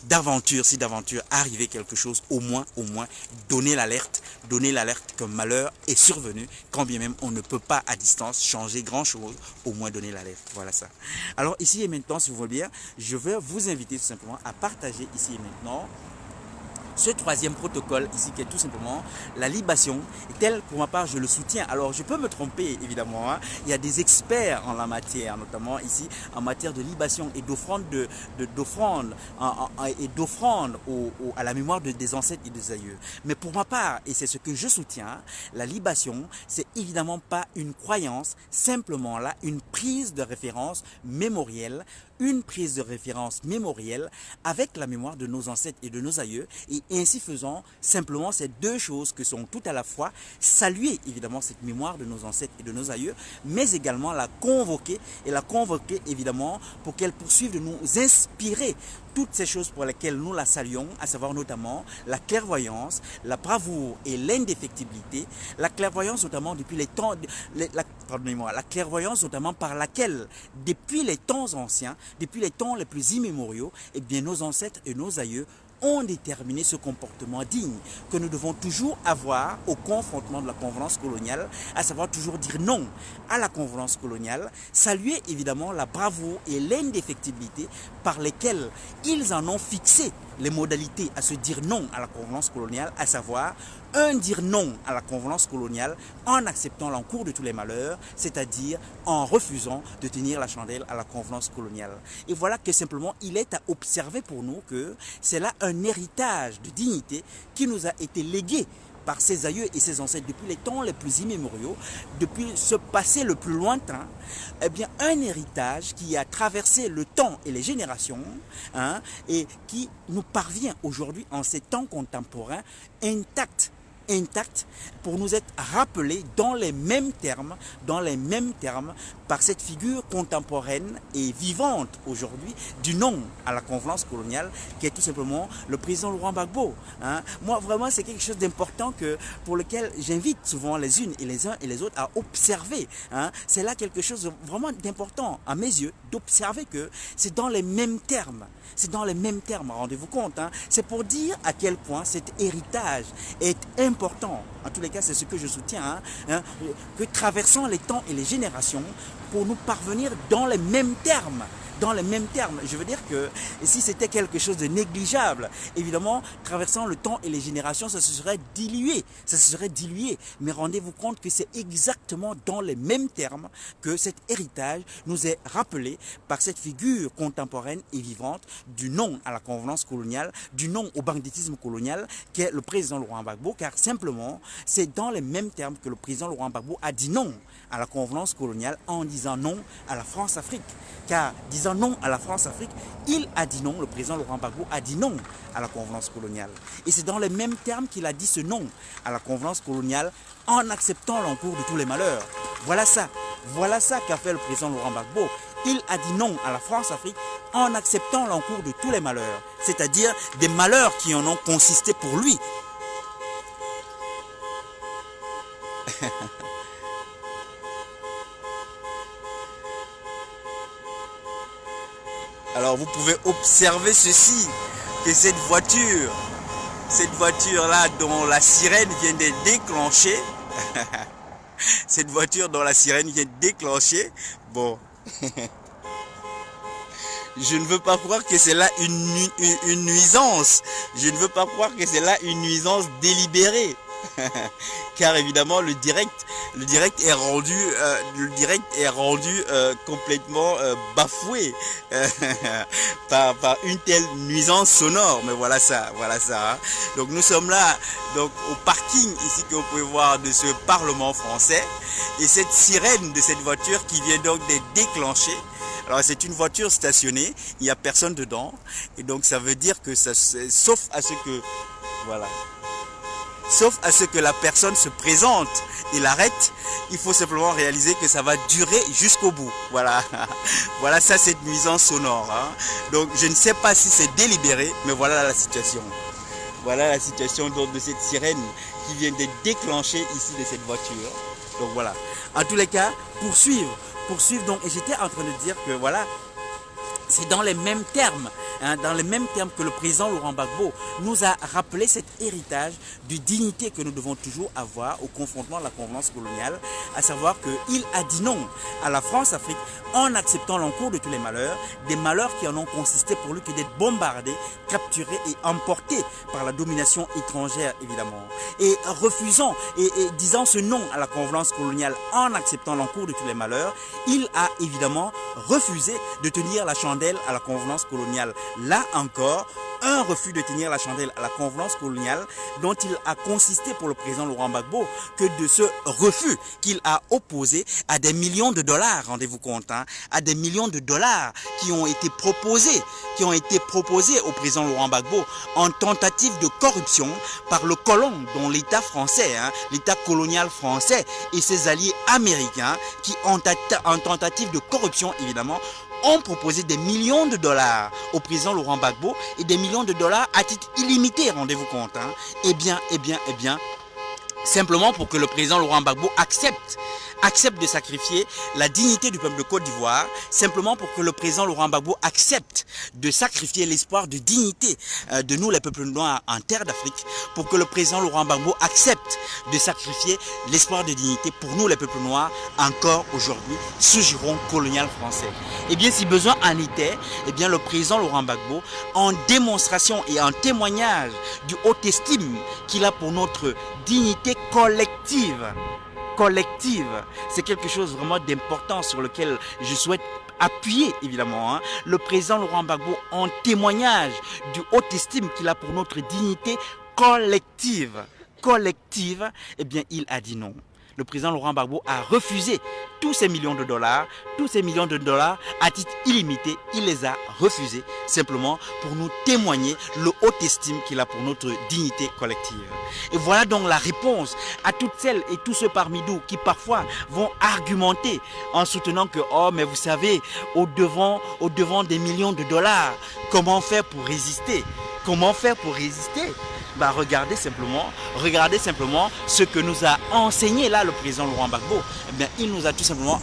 d'aventure, si d'aventure arrivait quelque chose, au moins, donner l'alerte que malheur est survenu, quand bien même on ne peut pas à distance changer grand chose, au moins donner l'alerte. Voilà ça. Alors ici et maintenant, si vous voulez bien, je vais vous inviter tout simplement à partager ici et maintenant ce troisième protocole ici qui est tout simplement la libation, tel pour ma part je le soutiens. Alors je peux me tromper évidemment, hein. Il y a des experts en la matière, notamment ici en matière de libation et d'offrande à la mémoire des ancêtres et des aïeux. Mais pour ma part, et c'est ce que je soutiens, la libation c'est évidemment pas une croyance, simplement là une prise de référence mémorielle, avec la mémoire de nos ancêtres et de nos aïeux, et ainsi faisant, simplement ces deux choses que sont tout à la fois saluer évidemment cette mémoire de nos ancêtres et de nos aïeux, mais également la convoquer évidemment pour qu'elle poursuive de nous inspirer toutes ces choses pour lesquelles nous la saluons, à savoir notamment la clairvoyance, la bravoure et l'indéfectibilité. La clairvoyance notamment depuis les temps, la clairvoyance notamment par laquelle, depuis les temps anciens, depuis les temps les plus immémoriaux, eh bien nos ancêtres et nos aïeux ont déterminé ce comportement digne que nous devons toujours avoir au confrontement de la convenance coloniale, à savoir toujours dire non à la convenance coloniale, saluer évidemment la bravoure et l'indéfectibilité par lesquelles ils en ont fixé les modalités à se dire non à la convenance coloniale, à savoir dire non à la convenance coloniale en acceptant l'encours de tous les malheurs, c'est-à-dire en refusant de tenir la chandelle à la convenance coloniale. Et voilà que simplement il est à observer pour nous que c'est là un héritage de dignité qui nous a été légué par ses aïeux et ses ancêtres depuis les temps les plus immémoriaux, depuis ce passé le plus lointain, eh bien un héritage qui a traversé le temps et les générations, hein, et qui nous parvient aujourd'hui en ces temps contemporains intact pour nous être rappelé dans les mêmes termes par cette figure contemporaine et vivante aujourd'hui du non à la convenance coloniale qui est tout simplement le président Laurent Gbagbo. Hein. Moi vraiment c'est quelque chose d'important pour lequel j'invite souvent les unes et les uns et les autres à observer. Hein. C'est là quelque chose vraiment d'important à mes yeux d'observer que c'est dans les mêmes termes. Rendez-vous compte. Hein. C'est pour dire à quel point cet héritage est important. En tous les cas, c'est ce que je soutiens. Que traversant les temps et les générations pour nous parvenir dans les mêmes termes. Je veux dire que si c'était quelque chose de négligeable, évidemment, traversant le temps et les générations, ça se serait dilué. Mais rendez-vous compte que c'est exactement dans les mêmes termes que cet héritage nous est rappelé par cette figure contemporaine et vivante du non à la convenance coloniale, du non au banditisme colonial, qui est le président Laurent Gbagbo, car simplement, c'est dans les mêmes termes que le président Laurent Gbagbo a dit non à la convenance coloniale en disant non à la France-Afrique. Car disant non à la France-Afrique, il a dit non, le président Laurent Gbagbo a dit non à la convenance coloniale. Et c'est dans les mêmes termes qu'il a dit ce non à la convenance coloniale en acceptant l'encours de tous les malheurs. Voilà ça qu'a fait le président Laurent Gbagbo. Il a dit non à la France-Afrique en acceptant l'encours de tous les malheurs, c'est-à-dire des malheurs qui en ont consisté pour lui. Alors vous pouvez observer ceci, que cette voiture là dont la sirène vient d'être déclenchée, bon, je ne veux pas croire que c'est là une nuisance, délibérée. Car évidemment le direct est rendu complètement bafoué par une telle nuisance sonore. Mais voilà ça. Hein. Donc nous sommes là donc au parking ici que vous pouvez voir de ce Parlement français, et cette sirène de cette voiture qui vient donc d'être déclenchée. Alors c'est une voiture stationnée, il n'y a personne dedans, et donc ça veut dire que sauf à ce que la personne se présente et l'arrête, il faut simplement réaliser que ça va durer jusqu'au bout. Voilà ça, cette nuisance sonore. Hein. Donc je ne sais pas si c'est délibéré, mais voilà la situation. Donc, de cette sirène qui vient d'être déclenchée ici de cette voiture. Donc voilà. En tous les cas, poursuivre donc, et j'étais en train de dire que voilà, c'est dans les mêmes termes hein, dans les mêmes termes que le président Laurent Gbagbo, nous a rappelé cet héritage de dignité que nous devons toujours avoir au confrontement de la convenance coloniale, à savoir qu'il a dit non à la France-Afrique en acceptant l'encours de tous les malheurs, des malheurs qui en ont consisté pour lui que d'être bombardé, capturé et emporté par la domination étrangère évidemment. Et refusant et disant ce non à la convenance coloniale en acceptant l'encours de tous les malheurs, il a évidemment refusé de tenir la chandelle à la convenance coloniale. Là encore, un refus de tenir la chandelle à la convenance coloniale dont il a consisté pour le président Laurent Gbagbo que de ce refus qu'il a opposé à des millions de dollars, rendez-vous compte, hein, à des millions de dollars qui ont été proposés au président Laurent Gbagbo en tentative de corruption par le colon dont l'État français, hein, l'État colonial français et ses alliés américains qui en tentative de corruption évidemment ont proposé des millions de dollars au président Laurent Gbagbo et des millions de dollars à titre illimité, rendez-vous compte. Hein. Eh bien, simplement pour que le président Laurent Gbagbo accepte de sacrifier la dignité du peuple de Côte d'Ivoire, simplement pour que le président Laurent Gbagbo accepte de sacrifier l'espoir de dignité de nous les peuples noirs en terre d'Afrique, pour que le président Laurent Gbagbo accepte de sacrifier l'espoir de dignité pour nous les peuples noirs encore aujourd'hui sous giron colonial français. Et bien si besoin en était, eh bien le président Laurent Gbagbo, en démonstration et en témoignage du haute estime qu'il a pour notre dignité collective, c'est quelque chose vraiment d'important sur lequel je souhaite appuyer évidemment. Hein. Le président Laurent Gbagbo, en témoignage du haute estime qu'il a pour notre dignité collective, eh bien il a dit non. Le président Laurent Gbagbo a refusé tous ces millions de dollars à titre illimité. Il les a refusés simplement pour nous témoigner le haute estime qu'il a pour notre dignité collective. Et voilà donc la réponse à toutes celles et tous ceux parmi nous qui parfois vont argumenter en soutenant que oh mais vous savez au devant des millions de dollars, comment faire pour résister? Bah, regardez simplement ce que nous a enseigné là le président Laurent Gbagbo. Eh bien, il nous a tout simplement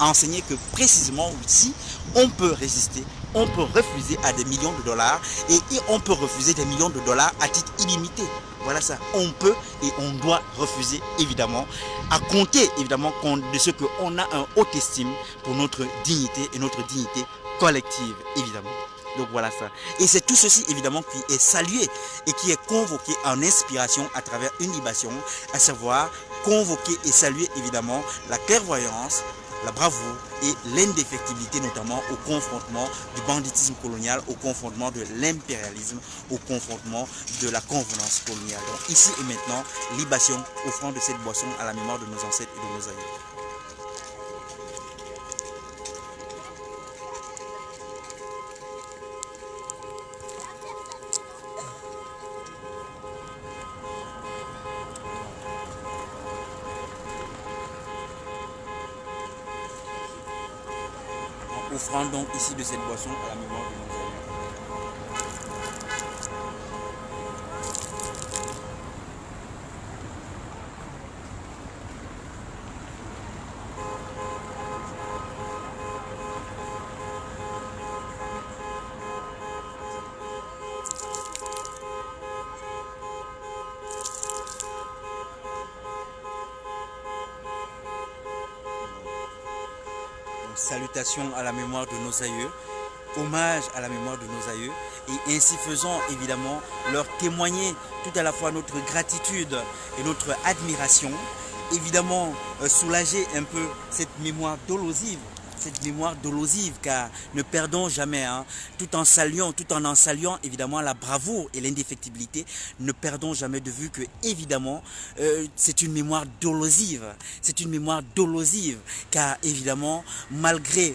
enseigné que précisément ici, on peut résister, on peut refuser à des millions de dollars et on peut refuser des millions de dollars à titre illimité. Voilà ça, on peut et on doit refuser évidemment, à compter évidemment de ce qu'on a un haute estime pour notre dignité et notre dignité collective évidemment. Donc voilà ça. Et c'est tout ceci évidemment qui est salué et qui est convoqué en inspiration à travers une libation, à savoir convoquer et saluer évidemment la clairvoyance, la bravoure et l'indéfectibilité notamment au confrontement du banditisme colonial, au confrontement de l'impérialisme, au confrontement de la convenance coloniale. Donc ici et maintenant, libation, offrant de cette boisson à la mémoire de nos ancêtres et de nos aïeux. Offrant donc ici de cette boisson à la mémoire de nos aïeux. Salutations à la mémoire de nos aïeux, hommage à la mémoire de nos aïeux et ainsi faisant évidemment leur témoigner tout à la fois notre gratitude et notre admiration, évidemment soulager un peu cette mémoire dolosive car ne perdons jamais, hein, tout en saluant évidemment la bravoure et l'indéfectibilité, ne perdons jamais de vue que évidemment c'est une mémoire dolosive, car évidemment malgré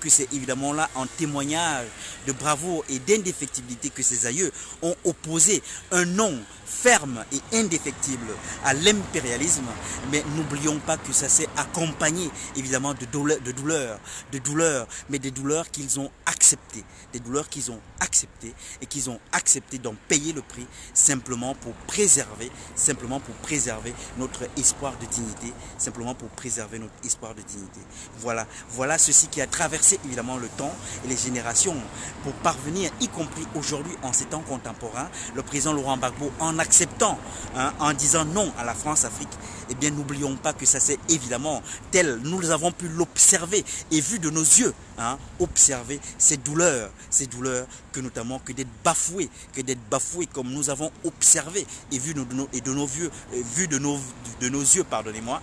que c'est évidemment là en témoignage de bravoure et d'indéfectibilité que ces aïeux ont opposé un non ferme et indéfectible à l'impérialisme, mais n'oublions pas que ça s'est accompagné évidemment de douleurs, mais des douleurs qu'ils ont acceptées, et qu'ils ont accepté d'en payer le prix simplement pour préserver notre espoir de dignité, Voilà ceci qui a traversé évidemment le temps et les générations pour parvenir, y compris aujourd'hui en ces temps contemporains, le président Laurent Gbagbo en acceptant, en disant non à la France-Afrique. Eh bien, n'oublions pas que ça c'est évidemment tel, nous avons pu l'observer et vu de nos yeux, observer ces douleurs que notamment que d'être bafoués comme nous avons observé et vu de nos yeux, pardonnez-moi,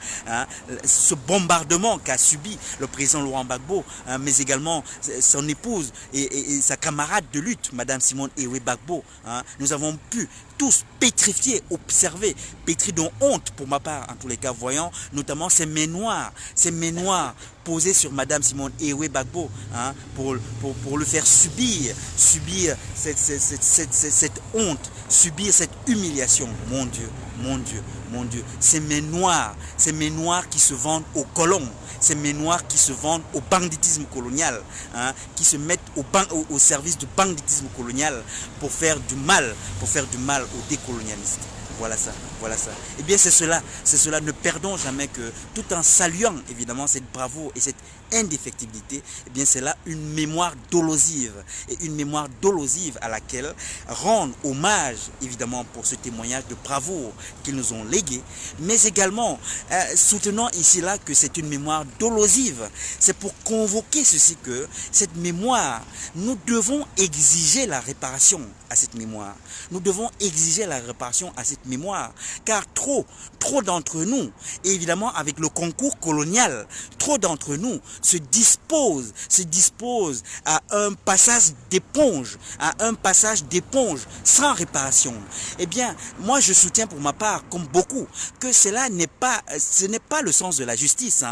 ce bombardement qu'a subi le président Laurent Gbagbo, mais également son épouse et sa camarade de lutte, Madame Simone Ewe Gbagbo. Nous avons pu tous pétrifiés, observer, pétris de honte pour ma part, en tous les cas, voyant notamment ces mains noires posées sur Madame Simone Ewe Gbagbo, pour le faire subir cette honte, subir cette humiliation. Mon Dieu, ces mains noires qui se vendent aux colons, ces mains noires qui se vendent au banditisme colonial, qui se mettent au service du banditisme colonial pour faire du mal aux décolonialistes. Voilà ça. Eh bien c'est cela, ne perdons jamais que tout en saluant évidemment cette bravoure et cette indéfectibilité, eh bien c'est là une mémoire dolosive à laquelle rendre hommage évidemment pour ce témoignage de bravoure qu'ils nous ont légué, mais également soutenant ici là que c'est une mémoire dolosive. C'est pour convoquer ceci que cette mémoire, nous devons exiger la réparation à cette mémoire. Car trop d'entre nous, et évidemment avec le concours colonial, trop d'entre nous se disposent à un passage d'éponge, sans réparation. Eh bien, moi je soutiens pour ma part, comme beaucoup, que ce n'est pas le sens de la justice.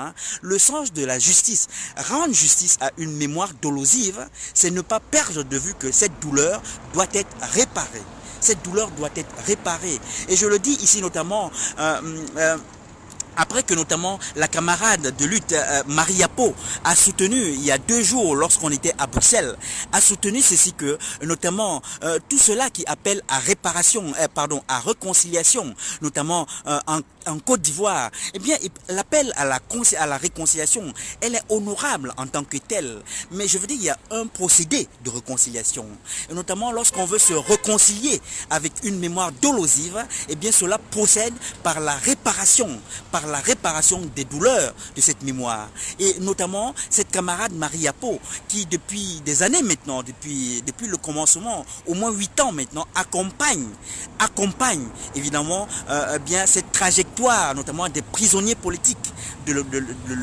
Le sens de la justice, rendre justice à une mémoire dolosive, c'est ne pas perdre de vue que cette douleur doit être réparée. Et je le dis ici notamment, après que notamment la camarade de lutte Marie Yapo a soutenu il y a 2 jours lorsqu'on était à Bruxelles, a soutenu ceci que notamment tout cela qui appelle à à réconciliation, notamment en Côte d'Ivoire, eh bien l'appel à la réconciliation, elle est honorable en tant que telle, mais je veux dire il y a un procédé de réconciliation, et notamment lorsqu'on veut se réconcilier avec une mémoire dolosive, eh bien cela procède par la réparation des douleurs de cette mémoire. Et notamment cette camarade Marie Yapo qui depuis des années maintenant, depuis le commencement, au moins 8 ans maintenant, accompagne évidemment bien cette trajectoire notamment des prisonniers politiques de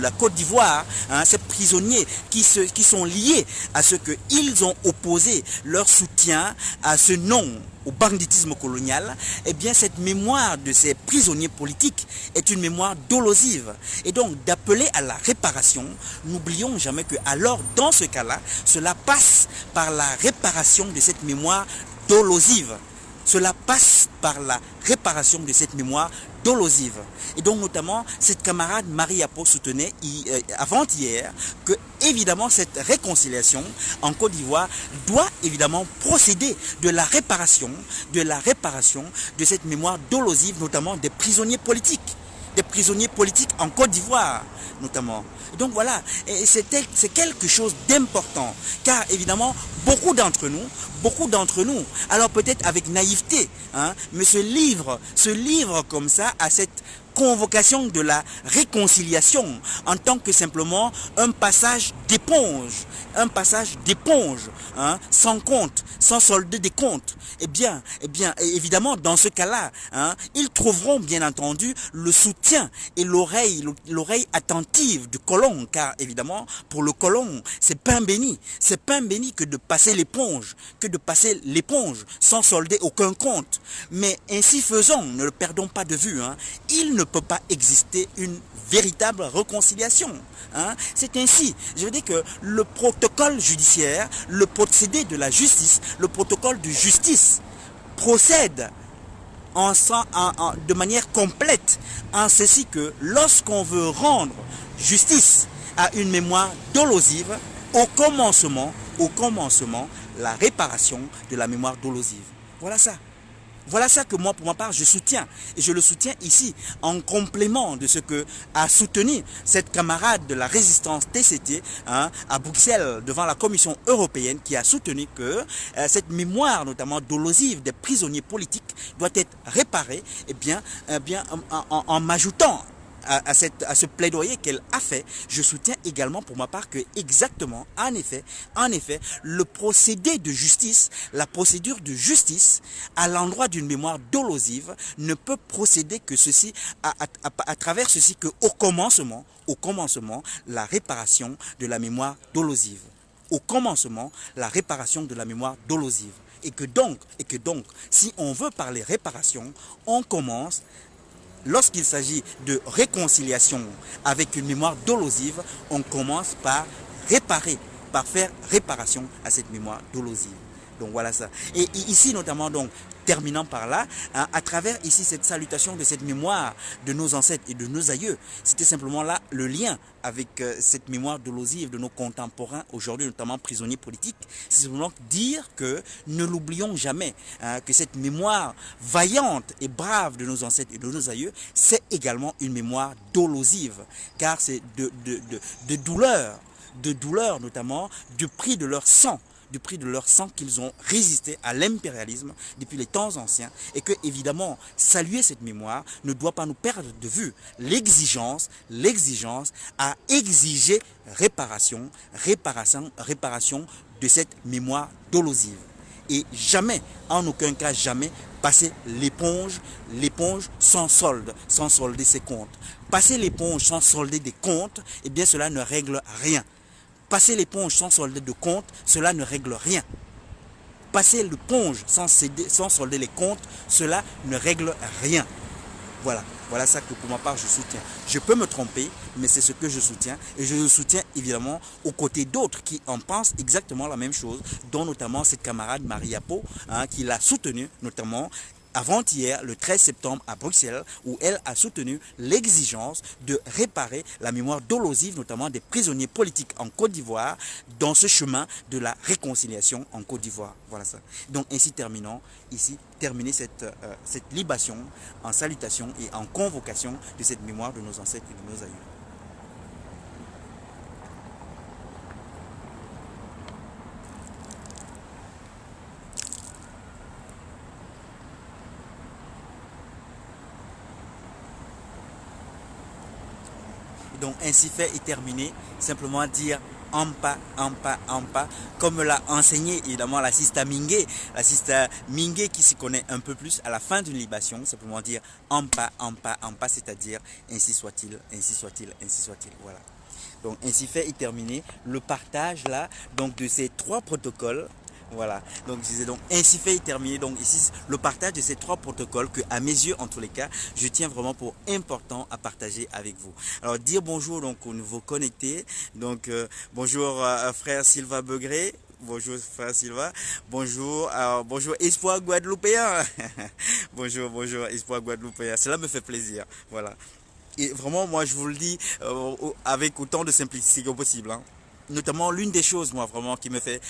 la Côte d'Ivoire, ces prisonniers qui sont liés à ce qu'ils ont opposé leur soutien à ce non au banditisme colonial. Eh bien cette mémoire de ces prisonniers politiques est une mémoire dolosive, et donc d'appeler à la réparation, n'oublions jamais que alors dans ce cas-là, cela passe par la réparation de cette mémoire dolosive. Et donc notamment cette camarade Marie Yapo soutenait avant-hier que évidemment cette réconciliation en Côte d'Ivoire doit évidemment procéder de la réparation de cette mémoire dolosive, notamment des prisonniers politiques en Côte d'Ivoire notamment. Donc voilà, et c'est quelque chose d'important, car évidemment beaucoup d'entre nous, alors peut-être avec naïveté, mais se livrent comme ça à cette convocation de la réconciliation en tant que simplement un passage d'éponge, sans compte, sans solde des comptes. Eh bien, évidemment, dans ce cas-là, ils trouveront bien entendu le soutien et l'oreille attentive du colon, car évidemment, pour le colon, c'est pain béni que de passer l'éponge, sans solder aucun compte. Mais ainsi faisant, ne le perdons pas de vue, il ne peut pas exister une véritable réconciliation. C'est ainsi, je veux dire que le protocole judiciaire, le procédé de la justice, le protocole de justice procède de manière complète, en ceci que lorsqu'on veut rendre justice à une mémoire dolosive, au commencement, la réparation de la mémoire dolosive. Voilà ça. Voilà ça que moi, pour ma part, je soutiens. Et je le soutiens ici, en complément de ce que a soutenu cette camarade de la résistance TCT à Bruxelles, devant la Commission européenne, qui a soutenu que cette mémoire, notamment dolosive des prisonniers politiques, doit être réparée, en m'ajoutant à ce plaidoyer qu'elle a fait. Je soutiens également pour ma part que exactement, en effet, le procédé de justice, la procédure de justice à l'endroit d'une mémoire dolosive ne peut procéder que ceci, à travers ceci, que au commencement, la réparation de la mémoire dolosive. Au commencement, la réparation de la mémoire dolosive. Et que donc, si on veut parler réparation, on commence. Lorsqu'il s'agit de réconciliation avec une mémoire dolosive, on commence par réparer, par faire réparation à cette mémoire dolosive. Donc voilà ça. Et ici notamment, donc, terminant par là, à travers ici cette salutation de cette mémoire de nos ancêtres et de nos aïeux, c'était simplement là le lien avec cette mémoire dolosive de nos contemporains aujourd'hui, notamment prisonniers politiques. C'est simplement dire que ne l'oublions jamais, que cette mémoire vaillante et brave de nos ancêtres et de nos aïeux, c'est également une mémoire dolosive, car c'est de douleur notamment, du prix de leur sang, qu'ils ont résisté à l'impérialisme depuis les temps anciens, et que évidemment saluer cette mémoire ne doit pas nous perdre de vue l'exigence à exiger réparation de cette mémoire dolosive. Et jamais, en aucun cas jamais, passer l'éponge sans solder ses comptes. Passer l'éponge sans solder des comptes, eh bien cela ne règle rien. Passer l'éponge sans solder de compte, cela ne règle rien. Passer l'éponge sans solder les comptes, cela ne règle rien. Voilà ça que pour ma part je soutiens. Je peux me tromper, mais c'est ce que je soutiens. Et je le soutiens évidemment aux côtés d'autres qui en pensent exactement la même chose, dont notamment cette camarade Marie Yapo, qui l'a soutenu notamment avant-hier, le 13 septembre à Bruxelles, où elle a soutenu l'exigence de réparer la mémoire dolosive, notamment des prisonniers politiques en Côte d'Ivoire, dans ce chemin de la réconciliation en Côte d'Ivoire. Voilà ça. Donc ainsi terminer cette libation en salutation et en convocation de cette mémoire de nos ancêtres et de nos aïeux. Donc ainsi fait et terminé, simplement dire Ampa, comme l'a enseigné évidemment la Sista Mingué qui s'y connaît un peu plus à la fin d'une libation, simplement dire Ampa, c'est-à-dire ainsi soit-il, voilà. Donc ainsi fait et terminé le partage là, donc de ces trois protocoles. Voilà, donc je disais donc ainsi fait et terminé. Donc ici le partage de ces trois protocoles que à mes yeux en tous les cas je tiens vraiment pour important à partager avec vous. Alors dire bonjour donc aux nouveaux connectés. Donc bonjour frère Silva Begré. Bonjour frère Silva. Bonjour Espoir Guadeloupéen. bonjour Espoir Guadeloupéen. Cela me fait plaisir. Voilà. Et vraiment moi je vous le dis avec autant de simplicité que possible. Notamment l'une des choses moi vraiment qui me fait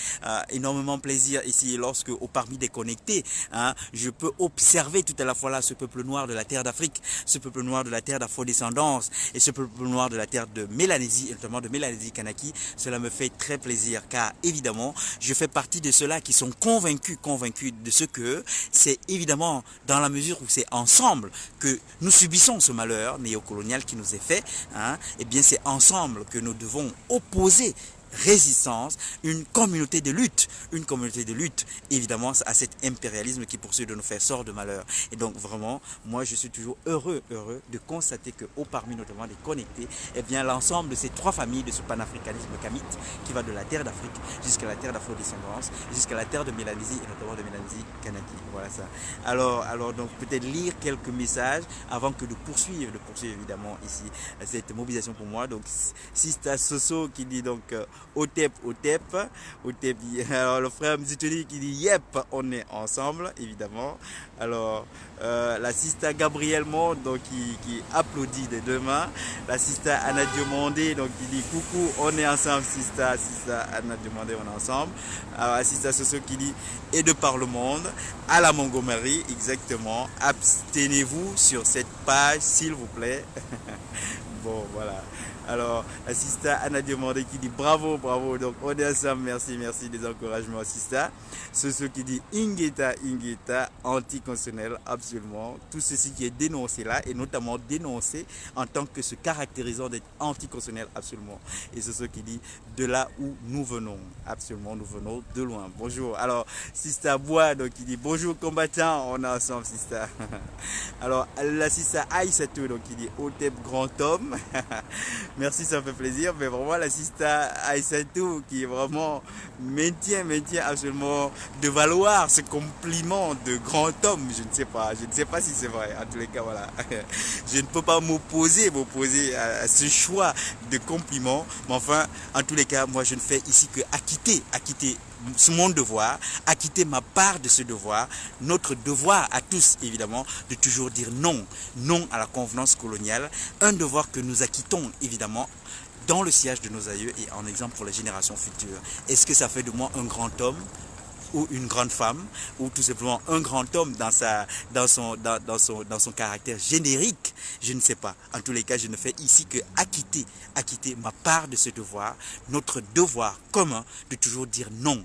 énormément plaisir ici lorsque parmi des connectés je peux observer tout à la fois là ce peuple noir de la terre d'Afrique, ce peuple noir de la terre d'Afro-descendance et ce peuple noir de la terre de Mélanésie et notamment de Mélanésie Kanaki. Cela me fait très plaisir car évidemment je fais partie de ceux-là qui sont convaincus de ce que c'est évidemment dans la mesure où c'est ensemble que nous subissons ce malheur néocolonial qui nous est fait, et bien c'est ensemble que nous devons opposer résistance, une communauté de lutte évidemment à cet impérialisme qui poursuit de nous faire sort de malheur. Et donc vraiment moi je suis toujours heureux de constater que parmi notamment des connectés, eh bien l'ensemble de ces trois familles de ce panafricanisme kamite qui va de la terre d'Afrique jusqu'à la terre d'Afro-descendance, jusqu'à la terre de Mélanésie et notamment de Mélanésie Kanaki. Voilà ça. Alors donc peut-être lire quelques messages avant que de poursuivre évidemment ici cette mobilisation pour moi. Donc Sista Soso qui dit donc Otep, Otep, Otep. Alors le frère Mzitoni qui dit yep, on est ensemble, évidemment. Alors la sista Gabrielle Monde donc, qui applaudit des deux mains. La sista Anna Diomandé donc qui dit coucou, on est ensemble, sista Anna Diomandé, on est ensemble. Alors la sista Soso qui dit et de par le monde, à la Montgomery, exactement. Abstenez-vous sur cette page, s'il vous plaît. Bon, voilà. Alors, la sista Anna Diomandé qui dit bravo, bravo. Donc, on est ensemble. Merci, merci des encouragements, sista. Soso qui dit Ingeta, anticonstitutionnel, absolument. Tout ceci qui est dénoncé là, et notamment dénoncé en tant que se caractérisant d'être anticonstitutionnel, absolument. Et Soso qui dit de là où nous venons, absolument, nous venons de loin. Bonjour. Alors, sista Bois, donc qui dit bonjour combattants, on est ensemble, sista. Alors, la sista Aïssatou, donc qui dit Otep grand homme. Merci, ça fait plaisir. Mais vraiment, la sista Aïssatou qui vraiment maintient absolument de valoir ce compliment de grand homme. Je ne sais pas si c'est vrai. En tous les cas, voilà. Je ne peux pas m'opposer à ce choix de compliment. Mais enfin, en tous les cas, moi, je ne fais ici que acquitter mon devoir, acquitter ma part de ce devoir, notre devoir à tous évidemment de toujours dire non à la convenance coloniale, un devoir que nous acquittons évidemment dans le sillage de nos aïeux et en exemple pour les générations futures. Est-ce que ça fait de moi un grand homme ou une grande femme, ou tout simplement un grand homme dans son caractère générique, je ne sais pas. En tous les cas, je ne fais ici que acquitter ma part de ce devoir, notre devoir commun de toujours dire non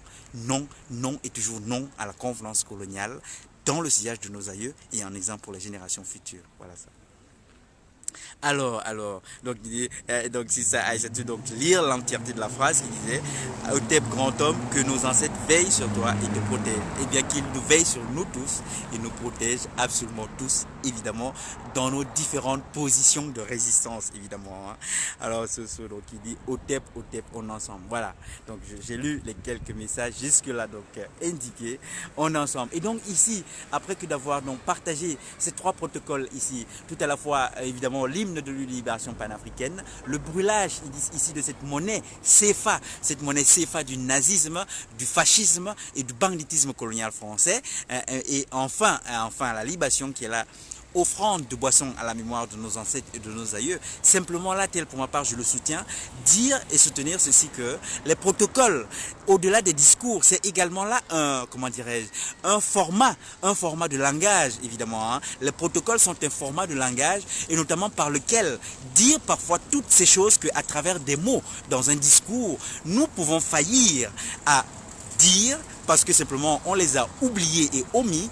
et toujours non à la convenance coloniale dans le sillage de nos aïeux et en exemple pour les générations futures. Voilà ça. Alors, donc c'est ça, donc lire l'entièreté de la phrase qui disait Otep grand homme, que nos ancêtres veillent sur toi et te protègent. Et bien qu'ils nous veillent sur nous tous et nous protègent absolument tous, évidemment, dans nos différentes positions de résistance, évidemment. Hein. Alors, ce donc il dit Otep, on est ensemble. Voilà. Donc j'ai lu les quelques messages jusque-là, donc indiqués, on est ensemble. Et donc ici, après que d'avoir donc partagé ces trois protocoles ici, tout à la fois évidemment l'hymne de libération panafricaine, le brûlage ici de cette monnaie CFA du nazisme, du fascisme et du banditisme colonial français, et enfin la libation qui est là, offrande de boissons à la mémoire de nos ancêtres et de nos aïeux. Simplement là, tel pour ma part, je le soutiens, dire et soutenir ceci que les protocoles, au-delà des discours, c'est également là un format de langage, évidemment. Hein. Les protocoles sont un format de langage et notamment par lequel dire parfois toutes ces choses qu'à travers des mots dans un discours, nous pouvons faillir à dire parce que simplement on les a oubliés et omis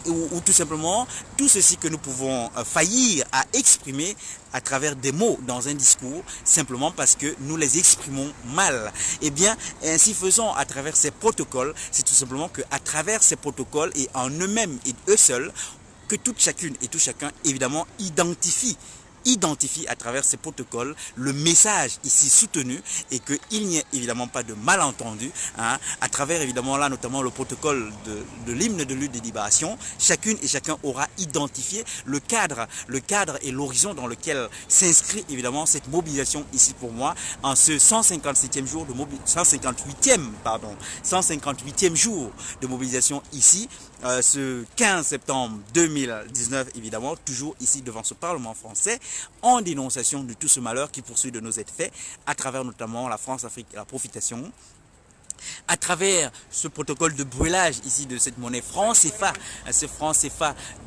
ou tout simplement tout ceci que nous pouvons faillir à exprimer à travers des mots dans un discours simplement parce que nous les exprimons mal. Et bien ainsi faisant à travers ces protocoles, c'est tout simplement qu'à travers ces protocoles et en eux-mêmes et eux seuls que toute chacune et tout chacun évidemment identifie à travers ces protocoles le message ici soutenu et qu'il n'y ait évidemment pas de malentendu hein, à travers évidemment là notamment le protocole de l'hymne de lutte des libérations, chacune et chacun aura identifié le cadre et l'horizon dans lequel s'inscrit évidemment cette mobilisation ici pour moi en ce 158e jour de 158e jour de mobilisation ici ce 15 septembre 2019 évidemment toujours ici devant ce Parlement français en dénonciation de tout ce malheur qui poursuit de nous être fait à travers notamment la France-Afrique et la profitation, à travers ce protocole de brûlage ici de cette monnaie franc CFA,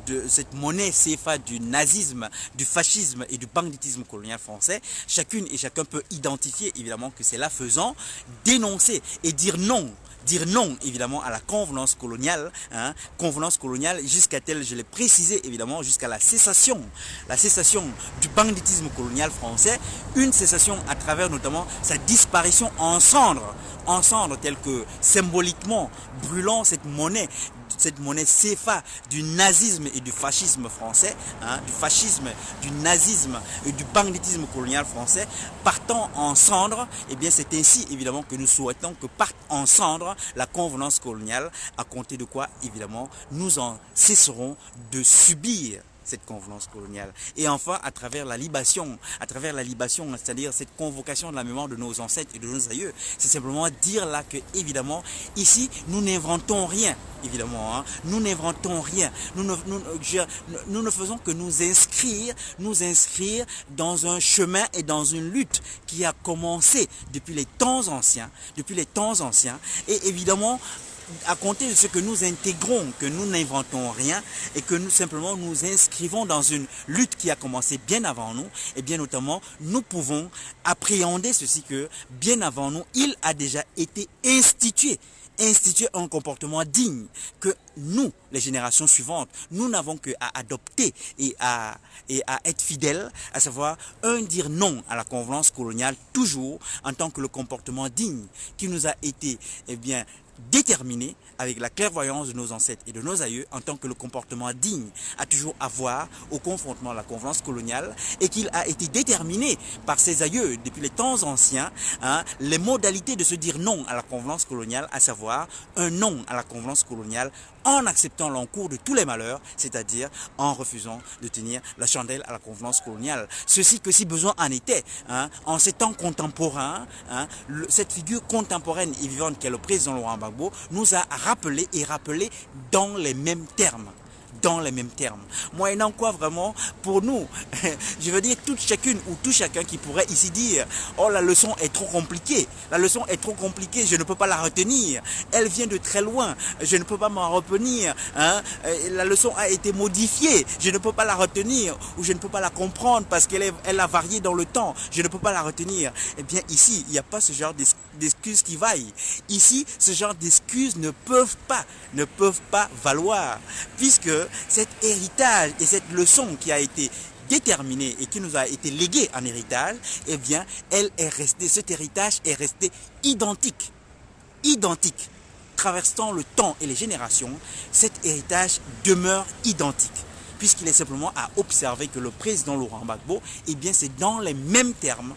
de cette monnaie CFA du nazisme, du fascisme et du banditisme colonial français, chacune et chacun peut identifier évidemment que c'est là faisant dénoncer et dire non évidemment à la convenance coloniale, jusqu'à telle, je l'ai précisé évidemment, jusqu'à la cessation du banditisme colonial français, une cessation à travers notamment sa disparition en cendres, telle que symboliquement brûlant cette monnaie CFA du nazisme et du fascisme français, du fascisme, du nazisme et du banditisme colonial français, partant en cendres, et bien c'est ainsi évidemment que nous souhaitons que parte en cendres la convenance coloniale, à compter de quoi évidemment nous en cesserons de subir cette convenance coloniale. Et enfin, à travers la libation, c'est-à-dire cette convocation de la mémoire de nos ancêtres et de nos aïeux, c'est simplement dire là que, évidemment, ici, nous n'inventons rien, évidemment, hein. Nous n'inventons rien. Nous ne faisons que nous inscrire dans un chemin et dans une lutte qui a commencé depuis les temps anciens, et évidemment, à compter de ce que nous intégrons, que nous n'inventons rien et que nous simplement nous inscrivons dans une lutte qui a commencé bien avant nous, et bien notamment nous pouvons appréhender ceci que bien avant nous, il a déjà été institué un comportement digne que nous, les générations suivantes, nous n'avons qu'à adopter et à être fidèles, à savoir dire non à la convenance coloniale toujours en tant que le comportement digne qui nous a été déterminé avec la clairvoyance de nos ancêtres et de nos aïeux en tant que le comportement digne à toujours avoir au confrontement à la convenance coloniale et qu'il a été déterminé par ses aïeux depuis les temps anciens, hein, les modalités de se dire non à la convenance coloniale, à savoir un non à la convenance coloniale en acceptant l'encours de tous les malheurs, c'est-à-dire en refusant de tenir la chandelle à la convenance coloniale. Ceci que si besoin en était, hein, en ces temps contemporains, hein, cette figure contemporaine et vivante qu'est le président Laurent Gbagbo nous a rappelé dans les mêmes termes. Moyennant quoi vraiment, pour nous, je veux dire toute chacune ou tout chacun qui pourrait ici dire « Oh, la leçon est trop compliquée, je ne peux pas la retenir, elle vient de très loin, je ne peux pas m'en retenir, hein? La leçon a été modifiée, je ne peux pas la retenir ou je ne peux pas la comprendre parce qu'elle a varié dans le temps, je ne peux pas la retenir. » Eh bien ici, il n'y a pas ce genre d'excuses qui vaillent. Ici, ce genre d'excuses ne peuvent pas valoir, puisque cet héritage et cette leçon qui a été déterminée et qui nous a été léguée en héritage, eh bien, cet héritage est resté identique. Traversant le temps et les générations, cet héritage demeure identique. Puisqu'il est simplement à observer que le président Laurent Gbagbo, eh bien, c'est dans les mêmes termes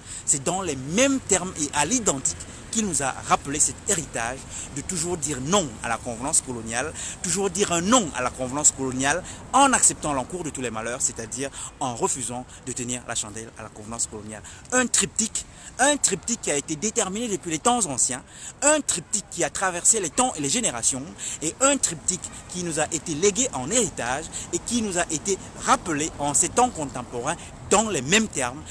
et à l'identique qu'il nous a rappelé cet héritage de toujours dire non à la convenance coloniale, toujours dire un non à la convenance coloniale en acceptant l'encours de tous les malheurs, c'est-à-dire en refusant de tenir la chandelle à la convenance coloniale. Un triptyque qui a été déterminé depuis les temps anciens, un triptyque qui a traversé les temps et les générations, et un triptyque qui nous a été légué en héritage et qui nous a été rappelé en ces temps contemporains dans les mêmes termes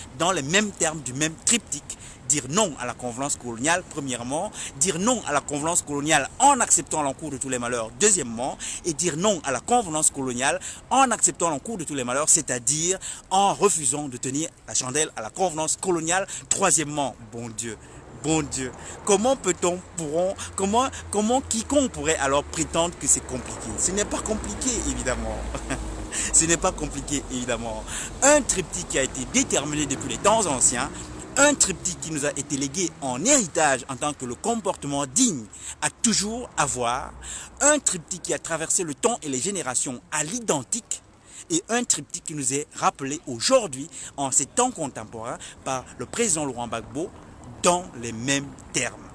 du même triptyque. Dire non à la convenance coloniale, premièrement, dire non à la convenance coloniale en acceptant l'encours de tous les malheurs, deuxièmement, et dire non à la convenance coloniale en acceptant l'encours de tous les malheurs, c'est-à-dire en refusant de tenir la chandelle à la convenance coloniale, troisièmement. Bon Dieu, comment quiconque pourrait alors prétendre que c'est compliqué? Ce n'est pas compliqué, évidemment. Un triptyque qui a été déterminé depuis les temps anciens, un triptyque qui nous a été légué en héritage en tant que le comportement digne à toujours avoir, un triptyque qui a traversé le temps et les générations à l'identique, et un triptyque qui nous est rappelé aujourd'hui en ces temps contemporains par le président Laurent Gbagbo dans les mêmes termes.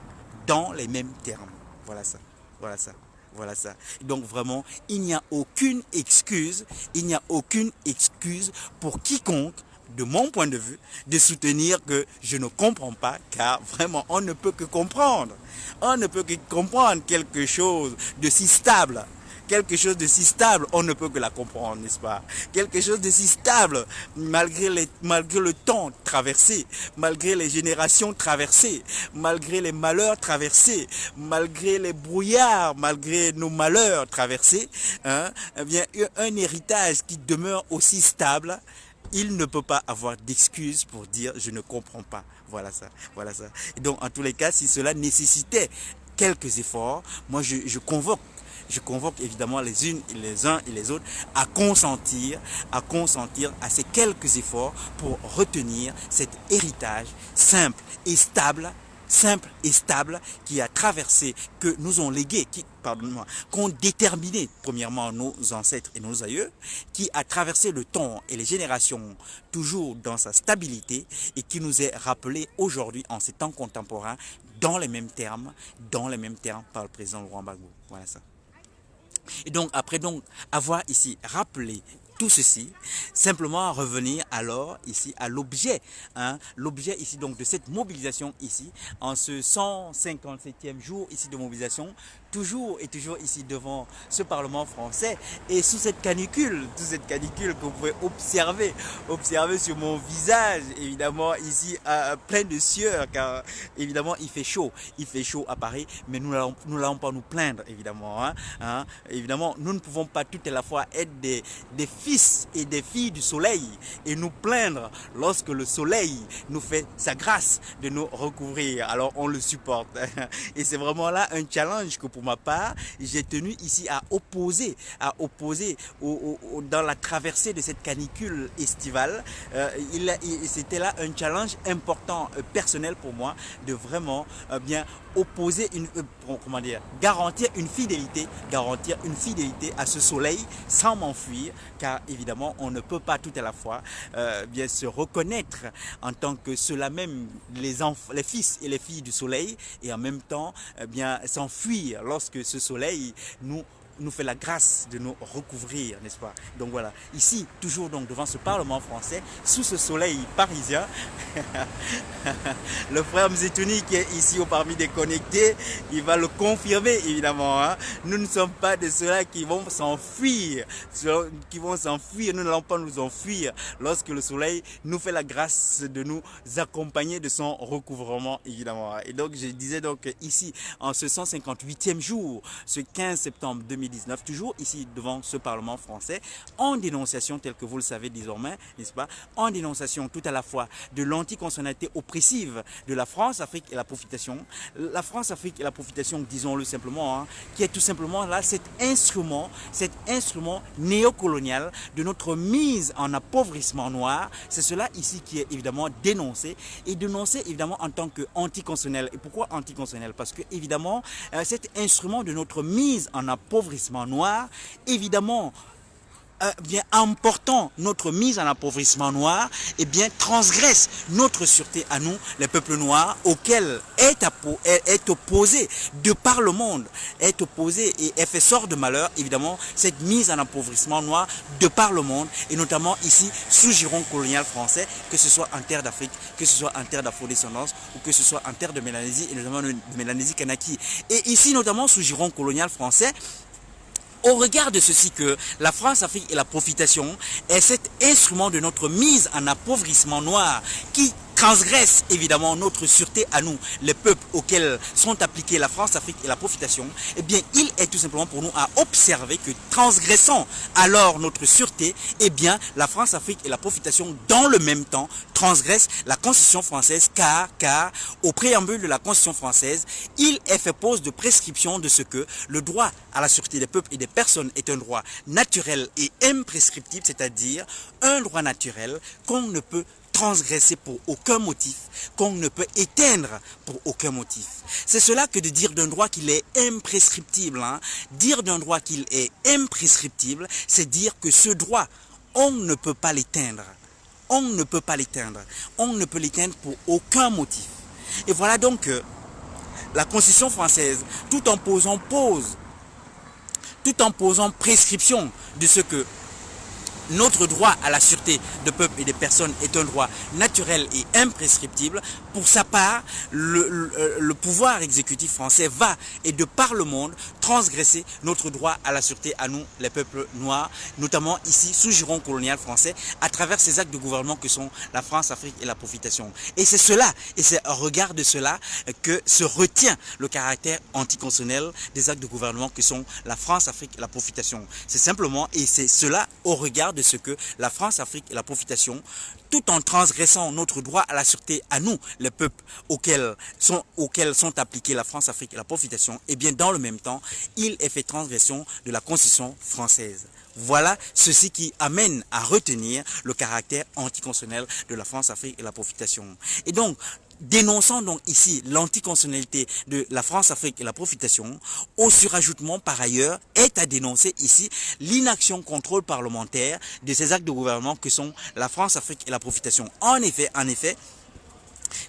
Voilà ça. Donc vraiment, il n'y a aucune excuse pour quiconque, de mon point de vue, de soutenir que je ne comprends pas, car vraiment, on ne peut que comprendre. Quelque chose de si stable. On ne peut que la comprendre, n'est-ce pas? Quelque chose de si stable, malgré le temps traversé, malgré les générations traversées, malgré les malheurs traversés, malgré les brouillards, malgré nos malheurs traversés, hein, eh bien, un héritage qui demeure aussi stable, il ne peut pas avoir d'excuses pour dire je ne comprends pas. Voilà ça. Et donc en tous les cas, si cela nécessitait quelques efforts, moi je convoque évidemment les uns et les autres à consentir à ces quelques efforts pour retenir cet héritage simple et stable qui a traversé, que nous ont légué, qu'ont déterminé premièrement nos ancêtres et nos aïeux, qui a traversé le temps et les générations toujours dans sa stabilité et qui nous est rappelé aujourd'hui en ces temps contemporains dans les mêmes termes par le président Laurent Gbagbo. Voilà ça. Et donc après avoir ici rappelé tout ceci, simplement revenir alors ici à l'objet, hein, l'objet ici donc de cette mobilisation ici, en ce 157e jour ici de mobilisation, toujours et toujours ici devant ce Parlement français et sous cette canicule que vous pouvez observer sur mon visage, évidemment ici plein de sueur, car évidemment il fait chaud à Paris, mais nous n'allons pas nous plaindre évidemment, évidemment nous ne pouvons pas tout à la fois être des fils et des filles du soleil et nous plaindre lorsque le soleil nous fait sa grâce de nous recouvrir, alors on le supporte et c'est vraiment là un challenge que pour ma part j'ai tenu ici à opposer dans la traversée de cette canicule estivale. C'était là un challenge important personnel pour moi de vraiment bien opposer garantir une fidélité à ce soleil sans m'enfuir, car évidemment on ne peut pas tout à la fois bien se reconnaître en tant que ceux-là même les fils et les filles du soleil et en même temps bien s'enfuir lorsque ce soleil nous fait la grâce de nous recouvrir, n'est-ce pas? Donc voilà, ici, toujours donc devant ce Parlement français, sous ce soleil parisien, le frère Mzetouni qui est ici au parmi des connectés, il va le confirmer évidemment. Nous ne sommes pas de ceux-là qui vont s'enfuir, nous n'allons pas nous enfuir lorsque le soleil nous fait la grâce de nous accompagner de son recouvrement évidemment. Et donc je disais donc ici, en ce 158e jour, ce 15 septembre 2019, toujours ici devant ce Parlement français, en dénonciation, tel que vous le savez désormais, n'est-ce pas, en dénonciation tout à la fois de l'anticonstitutionnalité oppressive de la France, Afrique et la profitation. La France, Afrique et la profitation, disons-le simplement, qui est tout simplement là cet instrument néocolonial de notre mise en appauvrissement noir. C'est cela ici qui est évidemment dénoncé évidemment en tant qu'anticonstitutionnel. Et pourquoi anticonstitutionnel? Parce que évidemment cet instrument de notre mise en appauvrissement noir, évidemment, bien emportant notre mise en appauvrissement noir, et bien transgresse notre sûreté à nous, les peuples noirs, auxquels est opposé de par le monde, est opposé et fait sort de malheur, évidemment, cette mise en appauvrissement noir de par le monde, et notamment ici, sous giron colonial français, que ce soit en terre d'Afrique, que ce soit en terre d'afrodescendance, ou que ce soit en terre de Mélanésie, et notamment de Mélanésie Kanaki. Et ici, notamment, sous giron colonial français, au regard de ceci que la France, Afrique et la profitation est cet instrument de notre mise en appauvrissement noir qui transgresse évidemment notre sûreté à nous, les peuples auxquels sont appliquées la France, Afrique et la profitation, eh bien il est tout simplement pour nous à observer que transgressant alors notre sûreté, eh bien la France, Afrique et la profitation dans le même temps transgresse la Constitution française car au préambule de la Constitution française, il est fait pose de prescription de ce que le droit à la sûreté des peuples et des personnes est un droit naturel et imprescriptible, c'est-à-dire un droit naturel qu'on ne peut transgresser pour aucun motif, qu'on ne peut éteindre pour aucun motif. C'est cela que de dire d'un droit qu'il est imprescriptible. Dire d'un droit qu'il est imprescriptible, c'est dire que ce droit, on ne peut pas l'éteindre. On ne peut pas l'éteindre. On ne peut l'éteindre pour aucun motif. Et voilà donc que la Constitution française, tout en posant prescription de ce que notre droit à la sûreté de peuple et des personnes est un droit naturel et imprescriptible. Pour sa part, le pouvoir exécutif français va, et de par le monde, transgresser notre droit à la sûreté à nous, les peuples noirs, notamment ici, sous giron colonial français, à travers ces actes de gouvernement que sont la France, l'Afrique et la profitation. Et c'est cela, et c'est au regard de cela que se retient le caractère anticonstitutionnel des actes de gouvernement que sont la France, l'Afrique et la profitation. C'est simplement, et c'est cela au regard de ce que la France, l'Afrique et la profitation, tout en transgressant notre droit à la sûreté à nous, les peuples auxquels sont appliquées la France, l'Afrique et la profitation, et bien dans le même temps, il est fait transgression de la Constitution française. Voilà ceci qui amène à retenir le caractère anticonstitutionnel de la France, l'Afrique et la profitation. Et donc, dénonçant donc ici l'anticonstitutionnalité de la France, Afrique et la profitation, au surajoutement par ailleurs est à dénoncer ici l'inaction contrôle parlementaire de ces actes de gouvernement que sont la France, Afrique et la profitation. En effet,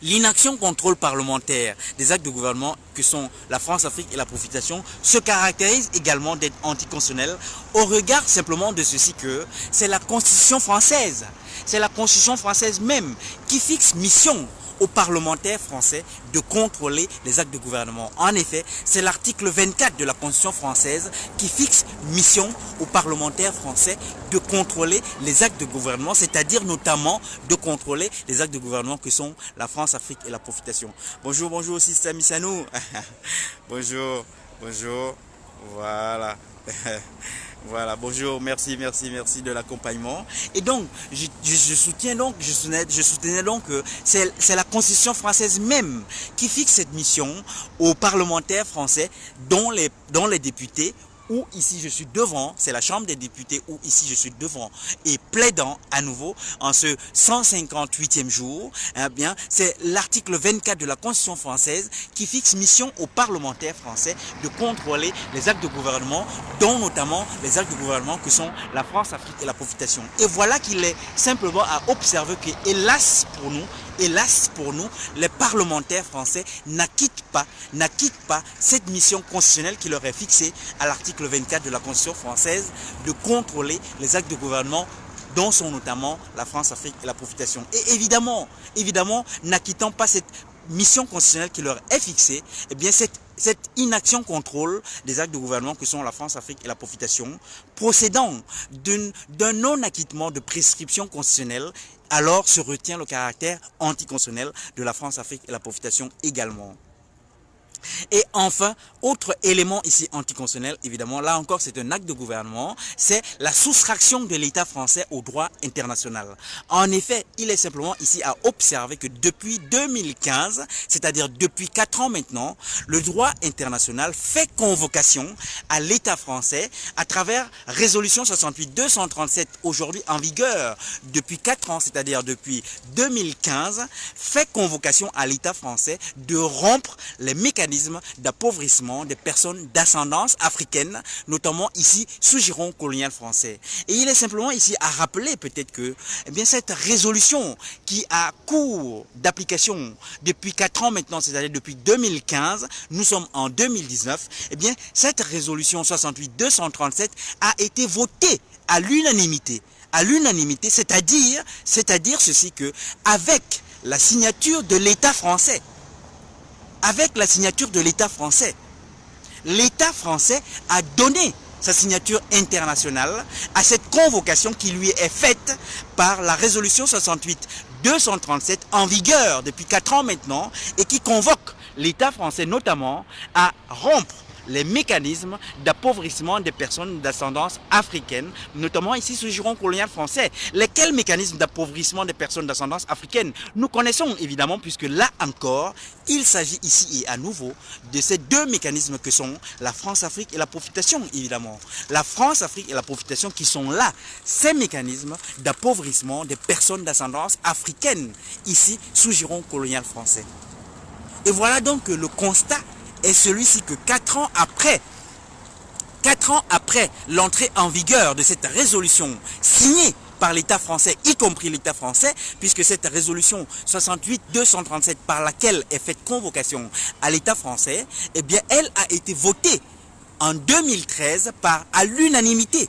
L'inaction contrôle parlementaire des actes de gouvernement que sont la France-Afrique et la profitation se caractérise également d'être anticonstitutionnelle au regard simplement de ceci que c'est la Constitution française. C'est la Constitution française même qui fixe mission aux parlementaires français de contrôler les actes de gouvernement. En effet, c'est l'article 24 de la Constitution française qui fixe mission aux parlementaires français de contrôler les actes de gouvernement, c'est-à-dire notamment de contrôler les actes de gouvernement que sont la France-Afrique et la profitation. Bonjour, bonjour, Sista Missanou. Bonjour, bonjour, voilà. Voilà, bonjour, merci de l'accompagnement. Et donc, je soutenais donc que c'est la Constitution française même qui fixe cette mission aux parlementaires français, dont les députés, où ici je suis devant, c'est la Chambre des députés, où ici je suis devant et plaidant à nouveau en ce 158e jour, eh bien, c'est l'article 24 de la Constitution française qui fixe mission aux parlementaires français de contrôler les actes de gouvernement, dont notamment les actes de gouvernement que sont la France-Afrique et la profitation. Et voilà qu'il est simplement à observer que, hélas pour nous, les parlementaires français n'acquittent pas cette mission constitutionnelle qui leur est fixée à l'article 24 de la Constitution française de contrôler les actes de gouvernement dont sont notamment la France-Afrique et la profitation. Et évidemment, n'acquittant pas cette mission constitutionnelle qui leur est fixée, eh bien cette inaction contrôle des actes de gouvernement que sont la France-Afrique et la profitation, procédant d'un non-acquittement de prescription constitutionnelle, alors se retient le caractère anticonstitutionnel de la France-Afrique et la profitation également. Et enfin, autre élément ici anticonstitutionnel, évidemment, là encore c'est un acte de gouvernement, c'est la soustraction de l'État français au droit international. En effet, il est simplement ici à observer que depuis 2015, c'est-à-dire depuis 4 ans maintenant, le droit international fait convocation à l'État français à travers résolution 68-237, aujourd'hui en vigueur depuis 4 ans, c'est-à-dire depuis 2015, fait convocation à l'État français de rompre les mécanismes d'appauvrissement des personnes d'ascendance africaine, notamment ici sous giron colonial français. Et il est simplement ici à rappeler peut-être que cette résolution qui a cours d'application depuis 4 ans maintenant, c'est-à-dire depuis 2015, nous sommes en 2019, cette résolution 68-237 a été votée à l'unanimité. À l'unanimité, c'est-à-dire ceci que avec la signature de l'État français, l'État français a donné sa signature internationale à cette convocation qui lui est faite par la résolution 68-237 en vigueur depuis 4 ans maintenant et qui convoque l'État français notamment à rompre les mécanismes d'appauvrissement des personnes d'ascendance africaine, notamment ici sous le giron colonial français. Lesquels mécanismes d'appauvrissement des personnes d'ascendance africaine? Nous connaissons évidemment, puisque là encore, il s'agit ici et à nouveau de ces deux mécanismes que sont la France-Afrique et la profitation, évidemment. La France-Afrique et la profitation qui sont là, ces mécanismes d'appauvrissement des personnes d'ascendance africaine, ici sous giron colonial français. Et voilà donc que le constat est celui-ci que 4 ans après l'entrée en vigueur de cette résolution signée par l'État français, y compris l'État français, puisque cette résolution 68-237 par laquelle est faite convocation à l'État français, elle a été votée en 2013 à l'unanimité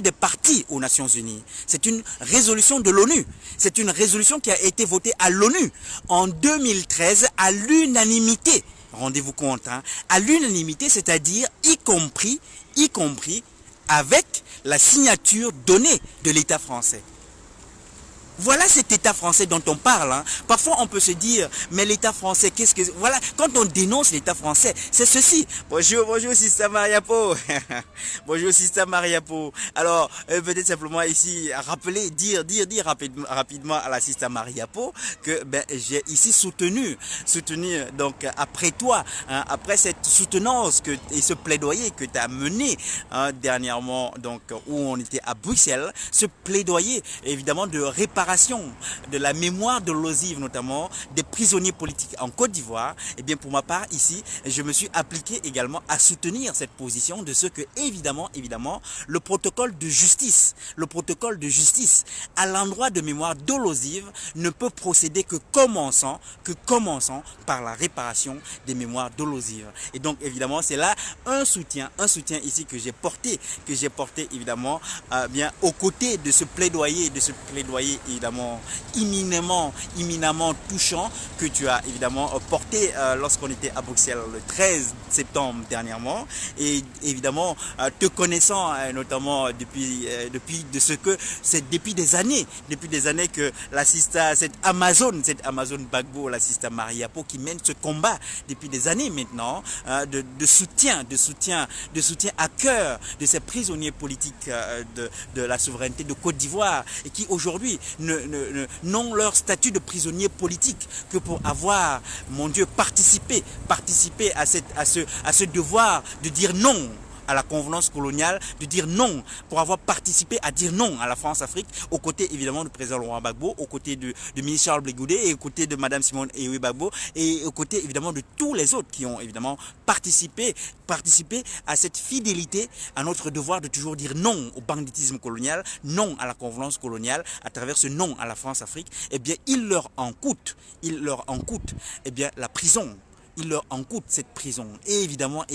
des partis aux Nations Unies. C'est une résolution de l'ONU. C'est une résolution qui a été votée à l'ONU en 2013 à l'unanimité. Rendez-vous compte, à l'unanimité, c'est-à-dire y compris avec la signature donnée de l'État français. Voilà cet État français dont on parle. Parfois, on peut se dire, mais l'État français, qu'est-ce que... Voilà, quand on dénonce l'État français, c'est ceci. Bonjour, Sista Mariapo. Bonjour, Sista Mariapo. Alors, peut-être simplement ici, dire rapidement à la Sista Mariapo que j'ai ici soutenu, donc après toi, après cette soutenance et ce plaidoyer que tu as mené dernièrement, donc où on était à Bruxelles, ce plaidoyer, évidemment, de réparer réparation de la mémoire dolosive, notamment des prisonniers politiques en Côte d'Ivoire, eh bien pour ma part ici, je me suis appliqué également à soutenir cette position de ce que évidemment, le protocole de justice à l'endroit de mémoire dolosive ne peut procéder que commençant par la réparation des mémoires dolosives. Et donc évidemment c'est là un soutien ici que j'ai porté évidemment bien aux côtés de ce plaidoyer évidemment imminemment touchant que tu as évidemment porté lorsqu'on était à Bruxelles le 13 septembre dernièrement. Et évidemment te connaissant notamment depuis des années que la Sista, cette Amazon Gbagbo, la Sista Mariapo qui mène ce combat depuis des années maintenant de soutien à cœur de ces prisonniers politiques de la souveraineté de Côte d'Ivoire et qui aujourd'hui n'ont leur statut de prisonnier politique que pour avoir, mon Dieu, participé à ce devoir de dire non à la convenance coloniale, de dire non, pour avoir participé à dire non à la France-Afrique, aux côtés évidemment du président Laurent Gbagbo, aux côtés du ministre Charles Blé Goudé et aux côtés de Madame Simone Ewe Gbagbo et aux côtés évidemment de tous les autres qui ont évidemment participé à cette fidélité à notre devoir de toujours dire non au banditisme colonial, non à la convenance coloniale, à travers ce non à la France-Afrique. Eh bien, il leur en coûte eh bien, la prison. Il leur en coûte cette prison. Et évidemment,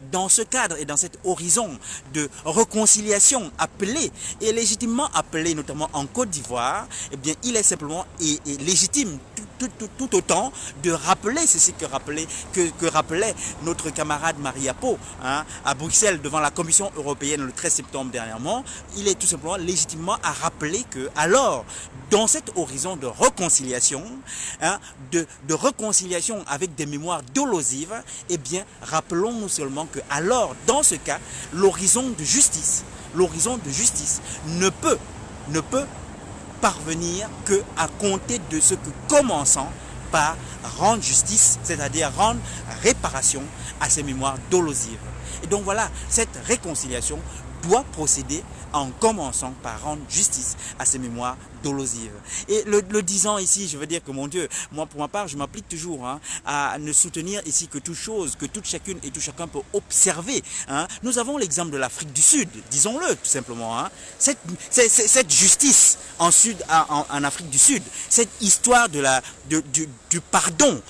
dans ce cadre et dans cet horizon de réconciliation appelé et légitimement appelé, notamment en Côte d'Ivoire, eh bien, il est simplement et légitime tout autant de rappeler ceci que rappelait notre camarade Mariapo à Bruxelles devant la Commission européenne le 13 septembre dernièrement. Il est tout simplement légitimement à rappeler que alors dans cet horizon de réconciliation, de réconciliation avec des mémoires dolosives, eh bien rappelons-nous seulement que alors dans ce cas l'horizon de justice ne peut parvenir que à compter de ce que commençant par rendre justice, c'est-à-dire rendre réparation à ces mémoires dolosives. Et donc voilà, cette réconciliation doit procéder en commençant par rendre justice à ces mémoires dolosives. Et le disant ici, je veux dire que mon Dieu, moi pour ma part, je m'applique toujours à ne soutenir ici que toute chose, que toute chacune et tout chacun peut observer. Nous avons l'exemple de l'Afrique du Sud, disons-le tout simplement. Cette justice en Afrique du Sud, cette histoire du pardon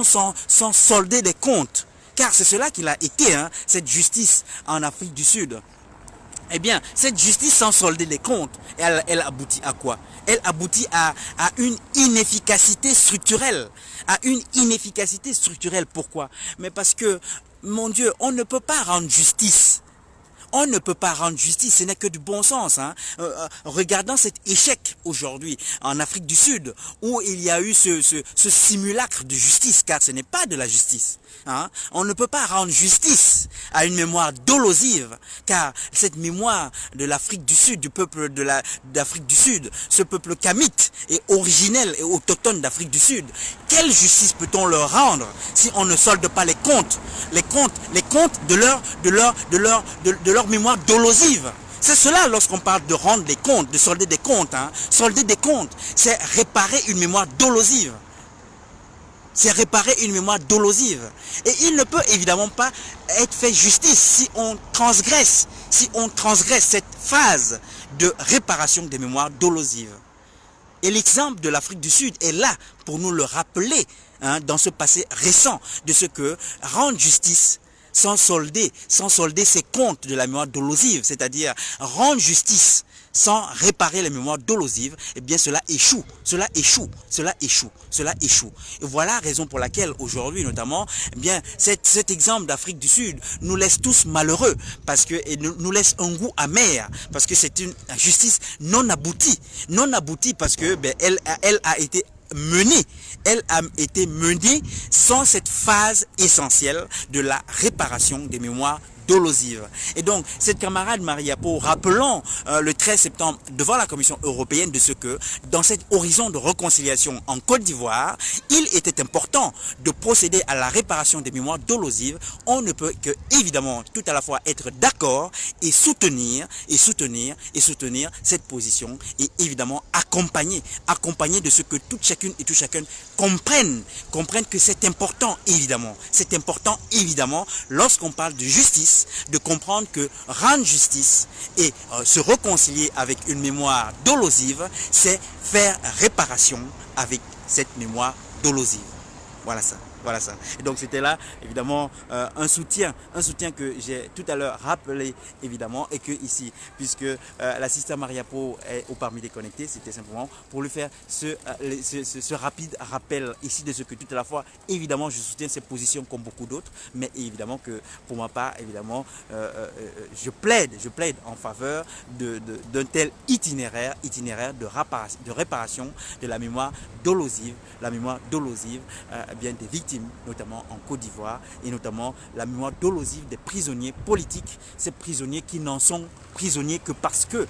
sans solder des comptes. Car c'est cela qu'il a été, cette justice en Afrique du Sud. Eh bien, cette justice sans solder les comptes, elle aboutit à quoi? Elle aboutit à une inefficacité structurelle. Pourquoi? Mais parce que, mon Dieu, on ne peut pas rendre justice. Ce n'est que du bon sens. Regardant cet échec aujourd'hui en Afrique du Sud, où il y a eu ce simulacre de justice, car ce n'est pas de la justice. On ne peut pas rendre justice à une mémoire dolosive, car cette mémoire de l'Afrique du Sud, du peuple d'Afrique du Sud, ce peuple kamite et originel et autochtone d'Afrique du Sud, quelle justice peut-on leur rendre si on ne solde pas les comptes de leur mémoire dolosive? C'est cela lorsqu'on parle de rendre les comptes, de solder des comptes. Solder des comptes, c'est réparer une mémoire dolosive. Et il ne peut évidemment pas être fait justice si on transgresse cette phase de réparation des mémoires dolosives. Et l'exemple de l'Afrique du Sud est là pour nous le rappeler dans ce passé récent de ce que rendre justice sans solder ces comptes de la mémoire dolosive, c'est-à-dire rendre justice sans réparer les mémoires dolosives, eh bien cela échoue. Et voilà la raison pour laquelle aujourd'hui notamment, eh bien cet exemple d'Afrique du Sud nous laisse tous malheureux et nous laisse un goût amer parce que c'est une justice non aboutie parce que elle a été menée sans cette phase essentielle de la réparation des mémoires dolosive. Et donc, cette camarade Mariapo, rappelant le 13 septembre devant la Commission européenne de ce que, dans cet horizon de réconciliation en Côte d'Ivoire, il était important de procéder à la réparation des mémoires dolosives. On ne peut que, évidemment, tout à la fois être d'accord et soutenir cette position et évidemment accompagner de ce que toute chacune et tout chacun comprennent que c'est important évidemment lorsqu'on parle de justice, de comprendre que rendre justice et se réconcilier avec une mémoire dolosive, c'est faire réparation avec cette mémoire dolosive. Voilà ça. Et donc c'était là évidemment un soutien que j'ai tout à l'heure rappelé évidemment, et que ici, puisque la sister Mariapo est au parmi des connectés, c'était simplement pour lui faire ce rapide rappel ici de ce que tout à la fois évidemment je soutiens ses positions comme beaucoup d'autres, mais évidemment que pour ma part évidemment je plaide en faveur d'un tel itinéraire de réparation de la mémoire dolosive, bien des victimes, notamment en Côte d'Ivoire, et notamment la mémoire dolosive des prisonniers politiques, ces prisonniers qui n'en sont prisonniers que parce que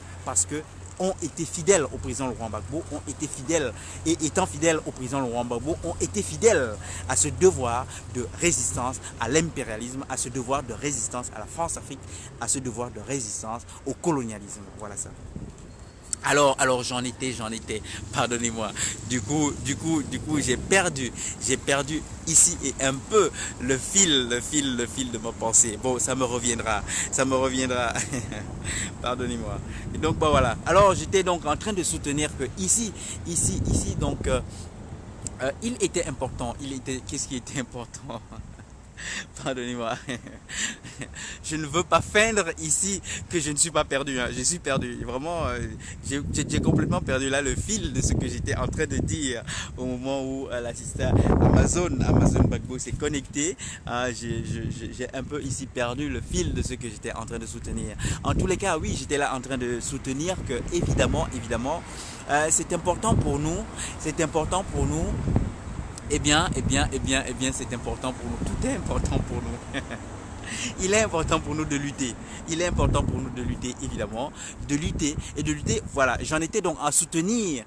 ont été fidèles au président Laurent Gbagbo, ont été fidèles, et étant fidèles au président Laurent Gbagbo, ont été fidèles à ce devoir de résistance à l'impérialisme, à ce devoir de résistance à la France-Afrique, à ce devoir de résistance au colonialisme. Voilà ça. Alors j'en étais, pardonnez-moi. Du coup, j'ai perdu ici et un peu le fil de ma pensée. Bon, ça me reviendra. Pardonnez-moi. Et donc, bah voilà. Alors, j'étais donc en train de soutenir que ici, donc, il était important. Qu'est-ce qui était important? Pardonnez-moi. Je ne veux pas feindre ici que je ne suis pas perdu. Je suis perdu. Vraiment, j'ai complètement perdu là le fil de ce que j'étais en train de dire au moment où l'assistant Amazon Gbagbo s'est connecté. J'ai un peu ici perdu le fil de ce que j'étais en train de soutenir. En tous les cas, oui, j'étais là en train de soutenir que évidemment, c'est important pour nous. Eh bien, c'est important pour nous. Tout est important pour nous. Il est important pour nous de lutter. Évidemment. De lutter. Voilà, j'en étais donc à soutenir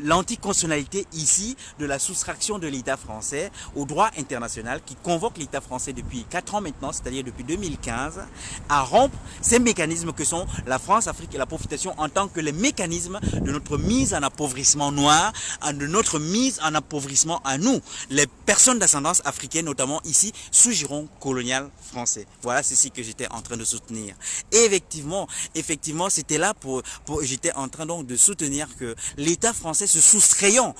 l'anticonstitutionnalité ici de la soustraction de l'État français au droit international qui convoque l'État français depuis 4 ans maintenant, c'est-à-dire depuis 2015, à rompre ces mécanismes que sont la France-Afrique et la profitation en tant que les mécanismes de notre mise en appauvrissement noir, de notre mise en appauvrissement à nous, les personnes d'ascendance africaine, notamment ici, sous giron colonial français. Voilà, c'est ce que j'étais en train de soutenir. Et effectivement, c'était là j'étais en train donc de soutenir que l'État français se soustrayant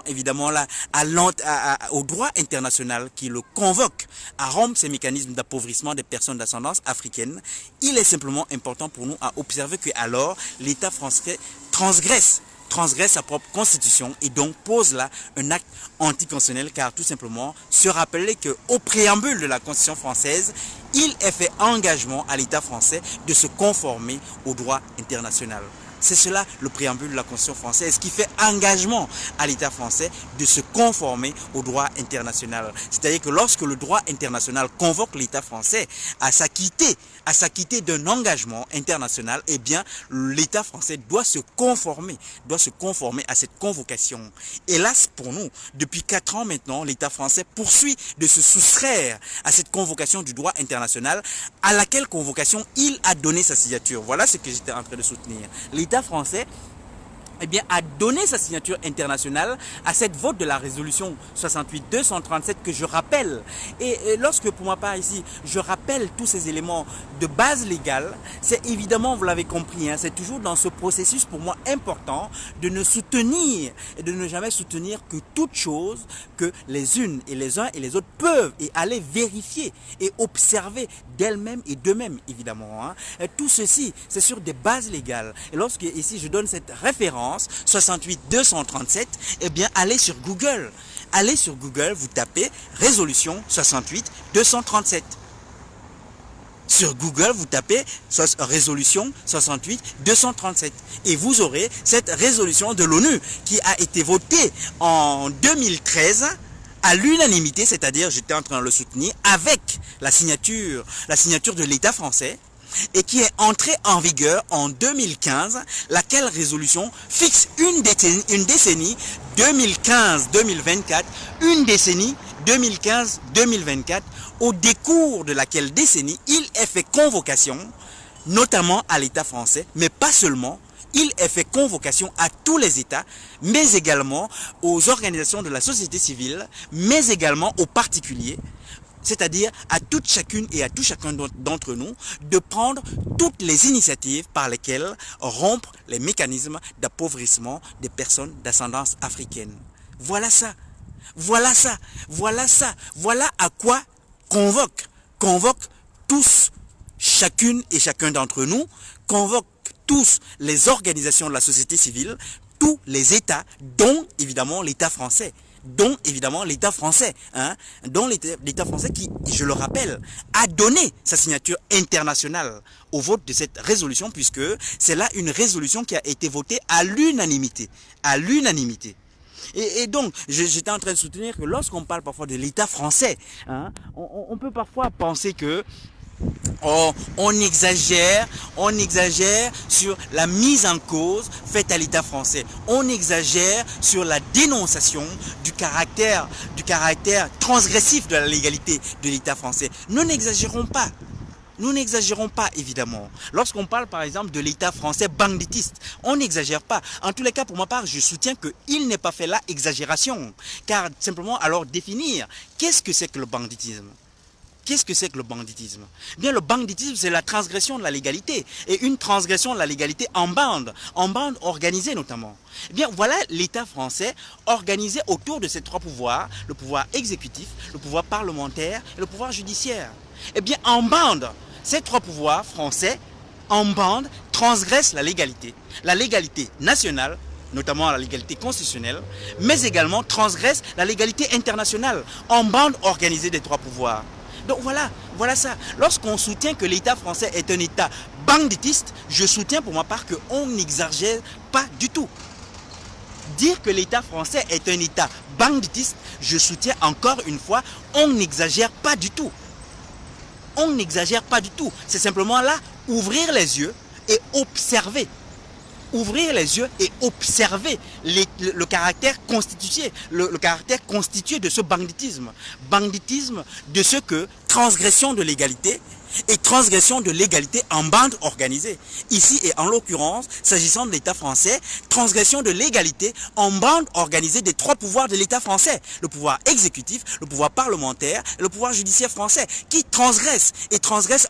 évidemment là au droit international qui le convoque à rompre ces mécanismes d'appauvrissement des personnes d'ascendance africaine, il est simplement important pour nous à observer que alors l'État français transgresse sa propre constitution et donc pose là un acte anticonstitutionnel, car tout simplement se rappeler qu'au préambule de la constitution française, il est fait engagement à l'État français de se conformer au droit international. C'est cela le préambule de la Constitution française qui fait engagement à l'État français de se conformer au droit international. C'est-à-dire que lorsque le droit international convoque l'État français à s'acquitter d'un engagement international, eh bien l'État français doit se conformer à cette convocation. Hélas pour nous, depuis 4 ans maintenant, l'État français poursuit de se soustraire à cette convocation du droit international, à laquelle convocation il a donné sa signature. Voilà ce que j'étais en train de soutenir. L'État français a donné sa signature internationale à cette vote de la résolution 68-237 que je rappelle. Et lorsque pour ma part ici, je rappelle tous ces éléments de base légale, c'est évidemment, vous l'avez compris, c'est toujours dans ce processus pour moi important de ne soutenir et de ne jamais soutenir que toute chose que les unes et les uns et les autres peuvent et aller vérifier et observer d'elles-mêmes et d'eux-mêmes évidemment. Et tout ceci, c'est sur des bases légales. Et lorsque ici je donne cette référence 68-237, eh bien allez sur Google. Vous tapez résolution 68-237. Sur Google, vous tapez résolution 68-237 et vous aurez cette résolution de l'ONU qui a été votée en 2013 à l'unanimité, c'est-à-dire j'étais en train de le soutenir avec la signature de l'État français, et qui est entrée en vigueur en 2015, laquelle résolution fixe une décennie 2015-2024, une décennie 2015-2024, au décours de laquelle décennie il est fait convocation, notamment à l'État français, mais pas seulement. Il est fait convocation à tous les États, mais également aux organisations de la société civile, mais également aux particuliers, c'est-à-dire à toute chacune et à tout chacun d'entre nous, de prendre toutes les initiatives par lesquelles rompre les mécanismes d'appauvrissement des personnes d'ascendance africaine. Voilà ça, voilà ça, voilà ça, voilà à quoi convoque tous, chacune et chacun d'entre nous, convoque tous les organisations de la société civile, tous les États, dont évidemment l'État français. Dont évidemment l'État français, dont l'État français qui, je le rappelle, a donné sa signature internationale au vote de cette résolution, puisque c'est là une résolution qui a été votée à l'unanimité. À l'unanimité. Et donc, j'étais en train de soutenir que lorsqu'on parle parfois de l'État français, on peut parfois penser que on exagère sur la mise en cause faite à l'État français. On exagère sur la dénonciation du caractère transgressif de la légalité de l'État français. Nous n'exagérons pas. Nous n'exagérons pas, évidemment. Lorsqu'on parle, par exemple, de l'État français banditiste, on n'exagère pas. En tous les cas, pour ma part, je soutiens qu'il n'est pas fait là exagération. Car, simplement, alors définir, qu'est-ce que c'est que le banditisme ? Qu'est-ce que c'est que le banditisme? Bien, le banditisme, c'est la transgression de la légalité. Et une transgression de la légalité en bande organisée notamment. Bien, voilà l'État français organisé autour de ces trois pouvoirs, le pouvoir exécutif, le pouvoir parlementaire et le pouvoir judiciaire. Eh bien, en bande, ces trois pouvoirs français, en bande, transgressent la légalité nationale, notamment la légalité constitutionnelle, mais également transgressent la légalité internationale, en bande organisée des trois pouvoirs. Donc voilà ça. Lorsqu'on soutient que l'État français est un État banditiste, je soutiens pour ma part qu'on n'exagère pas du tout. Dire que l'État français est un État banditiste, je soutiens encore une fois, on n'exagère pas du tout. On n'exagère pas du tout. C'est simplement là, ouvrir les yeux et observer. Ouvrir les yeux et observer le caractère constitué, le caractère constitué de ce banditisme. Banditisme de ce que transgression de l'égalité et transgression de l'égalité en bande organisée. Ici et en l'occurrence, s'agissant de l'État français, transgression de l'égalité en bande organisée des trois pouvoirs de l'État français. Le pouvoir exécutif, le pouvoir parlementaire et le pouvoir judiciaire français qui transgressent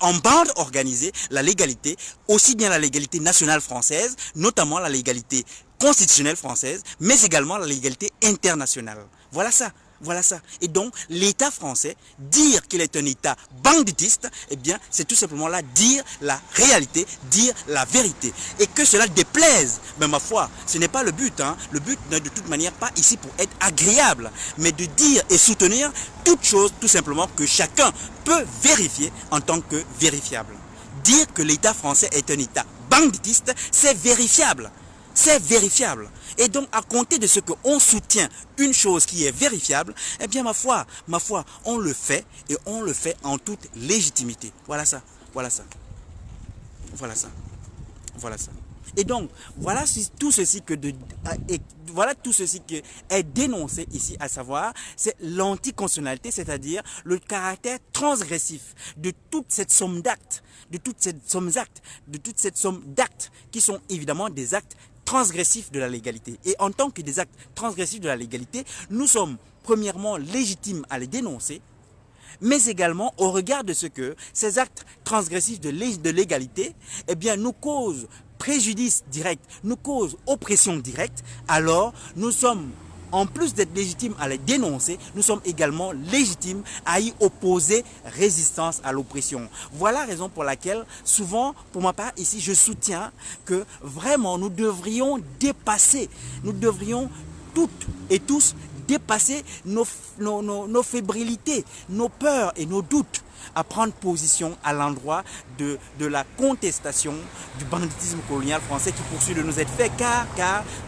en bande organisée la légalité, aussi bien la légalité nationale française, notamment la légalité constitutionnelle française, mais également la légalité internationale. Voilà ça. Voilà ça. Et donc, l'État français, dire qu'il est un État banditiste, eh bien, c'est tout simplement là dire la réalité, dire la vérité. Et que cela déplaise, mais ma foi, ce n'est pas le but. Le but n'est de toute manière pas ici pour être agréable, mais de dire et soutenir toute chose, tout simplement, que chacun peut vérifier en tant que vérifiable. Dire que l'État français est un État banditiste, c'est vérifiable. C'est vérifiable. Et donc, à compter de ce qu'on soutient une chose qui est vérifiable, eh bien, ma foi, on le fait et on le fait en toute légitimité. Voilà ça, voilà ça, voilà ça, voilà ça. Et donc, voilà tout ceci qui est dénoncé ici, à savoir, c'est l'anticonstitutionnalité, c'est-à-dire le caractère transgressif de toute cette somme d'actes, de toute cette somme d'actes qui sont évidemment des actes transgressifs de la légalité. Et en tant que des actes transgressifs de la légalité, nous sommes premièrement légitimes à les dénoncer, mais également au regard de ce que ces actes transgressifs de l'égalité, eh bien, nous causent préjudice direct, nous causent oppression directe, alors nous sommes, en plus d'être légitimes à les dénoncer, nous sommes également légitimes à y opposer résistance à l'oppression. Voilà la raison pour laquelle, souvent, pour ma part, ici, je soutiens que vraiment, nous devrions toutes et tous dépasser nos fébrilités, nos peurs et nos doutes, à prendre position à l'endroit de la contestation du banditisme colonial français qui poursuit de nous être fait, car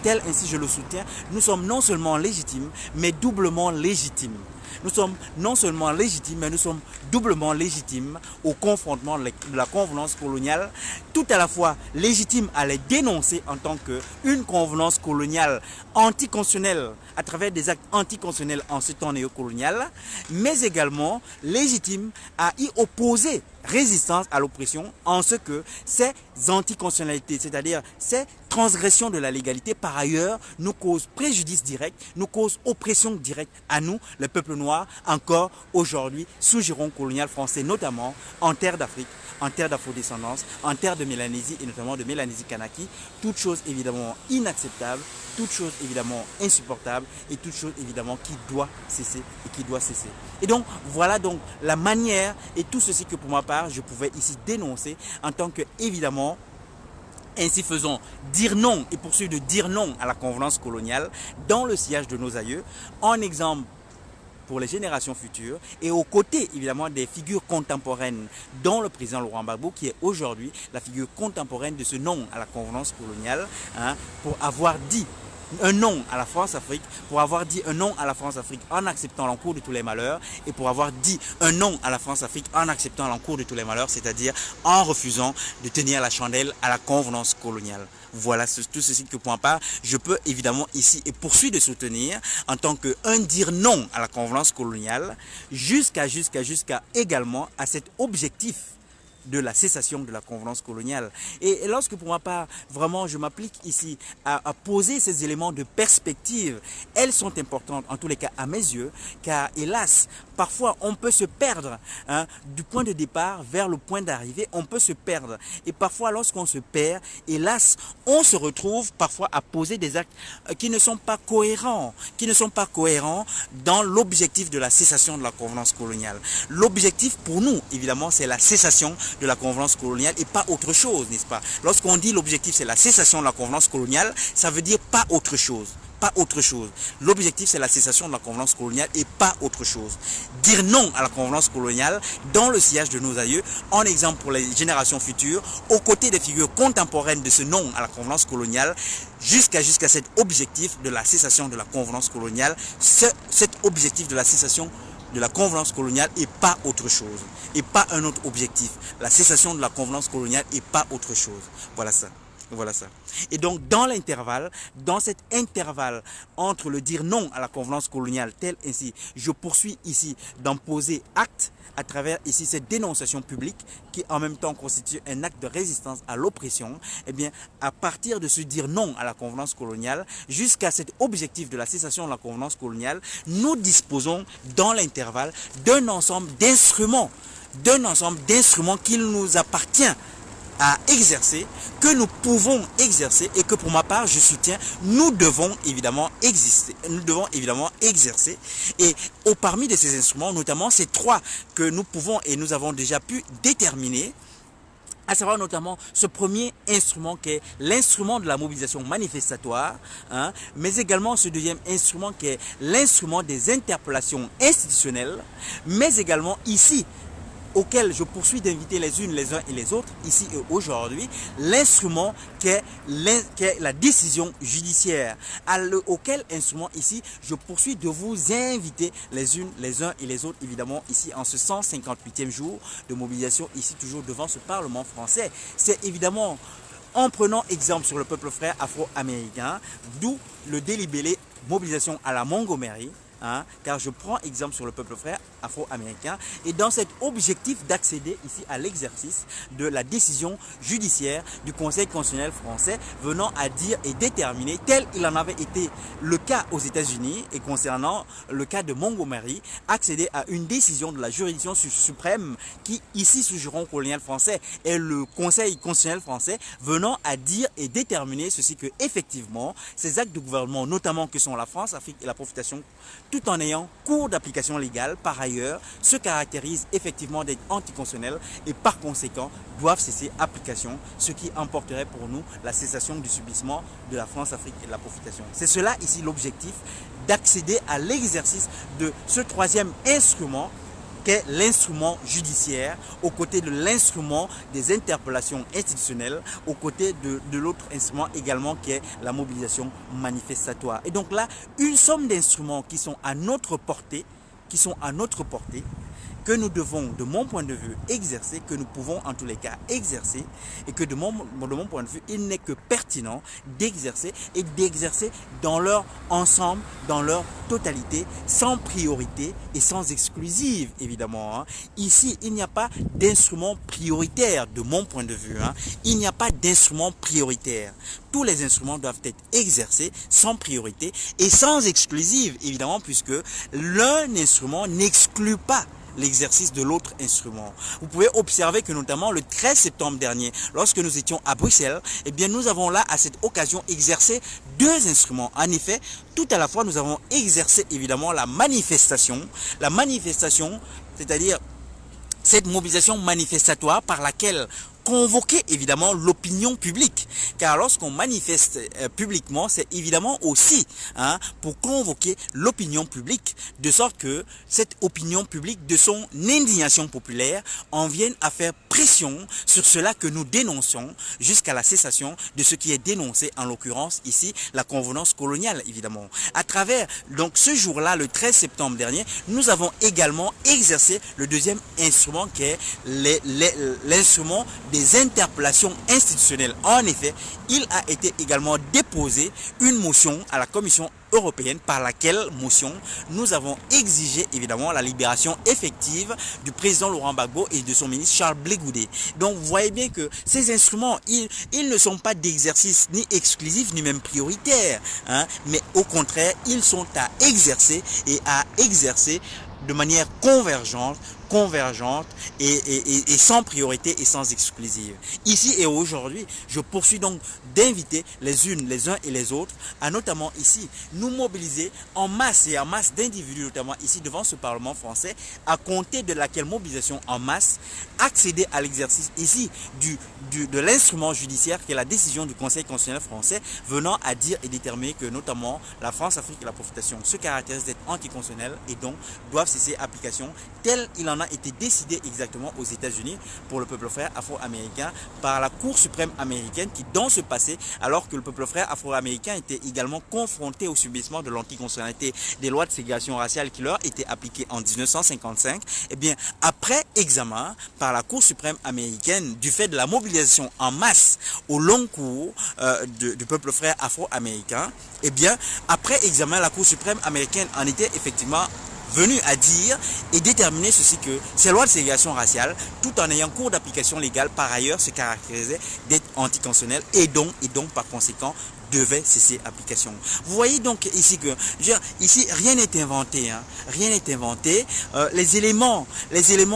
tel ainsi je le soutiens, nous sommes non seulement légitimes, mais doublement légitimes. Nous sommes non seulement légitimes, mais nous sommes doublement légitimes au confrontement de la convenance coloniale, tout à la fois légitimes à les dénoncer en tant qu'une convenance coloniale anticonstitutionnelle à travers des actes anticonstitutionnels en ce temps néocolonial, mais également légitimes à y opposer résistance à l'oppression en ce que ces anticonstitutionnalités, c'est-à-dire ces transgressions de la légalité, par ailleurs, nous causent préjudice direct, nous causent oppression directe à nous, le peuple noir, encore aujourd'hui sous giron colonial français, notamment en terre d'Afrique, en terre d'afrodescendance, en terre de Mélanésie et notamment de Mélanésie Kanaki, toute chose évidemment inacceptable, toute chose évidemment insupportable et toute chose évidemment qui doit cesser et qui doit cesser. Et donc voilà donc la manière et tout ceci que pour ma part je pouvais ici dénoncer en tant que évidemment ainsi faisant dire non et poursuivre de dire non à la convenance coloniale dans le sillage de nos aïeux en exemple pour les générations futures et aux côtés évidemment des figures contemporaines dont le président Laurent Gbagbo qui est aujourd'hui la figure contemporaine de ce non à la convenance coloniale pour avoir dit un non à la France-Afrique, pour avoir dit un non à la France-Afrique en acceptant l'encours de tous les malheurs et pour avoir dit un non à la France-Afrique en acceptant l'encours de tous les malheurs, c'est-à-dire en refusant de tenir la chandelle à la convenance coloniale. Voilà tout ceci que pour ma part, je peux évidemment ici et poursuivre de soutenir en tant qu'un dire non à la convenance coloniale jusqu'à également à cet objectif de la cessation de la convenance coloniale. Et lorsque pour ma part, vraiment, je m'applique ici à poser ces éléments de perspective, elles sont importantes, en tous les cas à mes yeux, car hélas, parfois on peut se perdre du point de départ vers le point d'arrivée, on peut se perdre. Et parfois lorsqu'on se perd, hélas, on se retrouve parfois à poser des actes qui ne sont pas cohérents, dans l'objectif de la cessation de la convenance coloniale. L'objectif pour nous, évidemment, c'est la cessation de la convenance coloniale et pas autre chose, n'est-ce pas? Lorsqu'on dit l'objectif c'est la cessation de la convenance coloniale, ça veut dire pas autre chose. Pas autre chose. L'objectif c'est la cessation de la convenance coloniale et pas autre chose. Dire non à la convenance coloniale dans le sillage de nos aïeux, en exemple pour les générations futures, aux côtés des figures contemporaines de ce non à la convenance coloniale, jusqu'à cet objectif de la cessation de la convenance coloniale, cet objectif de la cessation de la convenance coloniale et pas autre chose. Et pas un autre objectif. La cessation de la convenance coloniale et pas autre chose. Voilà ça. Voilà ça. Et donc dans l'intervalle, dans cet intervalle entre le dire non à la convenance coloniale tel ainsi, je poursuis ici d'en poser acte à travers ici cette dénonciation publique qui en même temps constitue un acte de résistance à l'oppression. Eh bien, à partir de ce dire non à la convenance coloniale jusqu'à cet objectif de la cessation de la convenance coloniale, nous disposons dans l'intervalle d'un ensemble d'instruments qu'il nous appartient à exercer, que nous pouvons exercer et que pour ma part je soutiens, nous devons évidemment exercer et parmi de ces instruments, notamment ces trois que nous pouvons et nous avons déjà pu déterminer, à savoir notamment ce premier instrument qui est l'instrument de la mobilisation manifestatoire, mais également ce deuxième instrument qui est l'instrument des interpellations institutionnelles, mais également ici auquel je poursuis d'inviter les unes, les uns et les autres, ici et aujourd'hui, l'instrument qui est la décision judiciaire, auquel instrument ici, je poursuis de vous inviter les unes, les uns et les autres, évidemment, ici en ce 158e jour de mobilisation, ici toujours devant ce Parlement français. C'est évidemment en prenant exemple sur le peuple frère afro-américain, d'où le délibéré mobilisation à la Montgomery, car je prends exemple sur le peuple frère afro-américain et dans cet objectif d'accéder ici à l'exercice de la décision judiciaire du Conseil constitutionnel français venant à dire et déterminer, tel il en avait été le cas aux États-Unis et concernant le cas de Montgomery, accéder à une décision de la juridiction suprême qui ici sous giron colonial français est le Conseil constitutionnel français venant à dire et déterminer ceci que effectivement ces actes de gouvernement notamment que sont la France, l'Afrique et la profitation tout en ayant cours d'application légale, par ailleurs, se caractérisent effectivement d'être anticonstitutionnels et par conséquent doivent cesser application, ce qui emporterait pour nous la cessation du subissement de la France, Afrique et de la profitation. C'est cela ici l'objectif d'accéder à l'exercice de ce troisième instrument qu'est l'instrument judiciaire, aux côtés de l'instrument des interpellations institutionnelles, aux côtés de l'autre instrument également qui est la mobilisation manifestatoire. Et donc là, une somme d'instruments qui sont à notre portée, qui sont à notre portée, que nous devons, de mon point de vue, exercer, que nous pouvons en tous les cas exercer, et que de mon point de vue, il n'est que pertinent d'exercer et d'exercer dans leur ensemble, dans leur totalité, sans priorité et sans exclusive, évidemment. Ici, il n'y a pas d'instrument prioritaire, de mon point de vue. Il n'y a pas d'instrument prioritaire. Tous les instruments doivent être exercés sans priorité et sans exclusive, évidemment, puisque l'un instrument n'exclut pas l'exercice de l'autre instrument. Vous pouvez observer que notamment le 13 septembre dernier, lorsque nous étions à Bruxelles, eh bien nous avons là à cette occasion exercé deux instruments. En effet, tout à la fois nous avons exercé évidemment la manifestation, c'est-à-dire cette mobilisation manifestatoire par laquelle convoquer évidemment l'opinion publique, car lorsqu'on manifeste publiquement, c'est évidemment aussi pour convoquer l'opinion publique, de sorte que cette opinion publique, de son indignation populaire, en vienne à faire pression sur cela que nous dénonçons jusqu'à la cessation de ce qui est dénoncé, en l'occurrence ici la convenance coloniale évidemment. À travers donc ce jour-là, le 13 septembre dernier, nous avons également exercé le deuxième instrument qui est l'instrument des interpellations institutionnelles. En effet, il a été également déposé une motion à la Commission européenne par laquelle motion nous avons exigé évidemment la libération effective du président Laurent Gbagbo et de son ministre Charles Blé Goudé. Donc vous voyez bien que ces instruments, ils ne sont pas d'exercice ni exclusif ni même prioritaire, mais au contraire, ils sont à exercer et à exercer de manière convergente et sans priorité et sans exclusive. Ici et aujourd'hui, je poursuis donc d'inviter les uns et les autres à notamment ici nous mobiliser en masse et en masse d'individus, notamment ici devant ce Parlement français, à compter de laquelle mobilisation en masse, accéder à l'exercice ici de l'instrument judiciaire qui est la décision du Conseil constitutionnel français venant à dire et déterminer que notamment la France-Afrique et la profitation se caractérisent d'être anticonstitutionnels et donc doivent cesser application tel il en a été décidé exactement aux États-Unis pour le peuple frère afro-américain par la Cour suprême américaine qui, dans ce passé, alors que le peuple frère afro-américain était également confronté au subissement de l'anticonstitutionnalité des lois de ségrégation raciale qui leur étaient appliquées en 1955, eh bien, après examen par la Cour suprême américaine du fait de la mobilisation en masse au long cours du peuple frère afro-américain, eh bien, après examen, la Cour suprême américaine en était effectivement venu à dire et déterminer ceci que ces lois de ségrégation raciale, tout en ayant cours d'application légale, par ailleurs se caractérisaient d'être anticonstitutionnelles et donc par conséquent devait cesser application. Vous voyez donc ici que ici rien n'est inventé, rien n'est inventé. Les éléments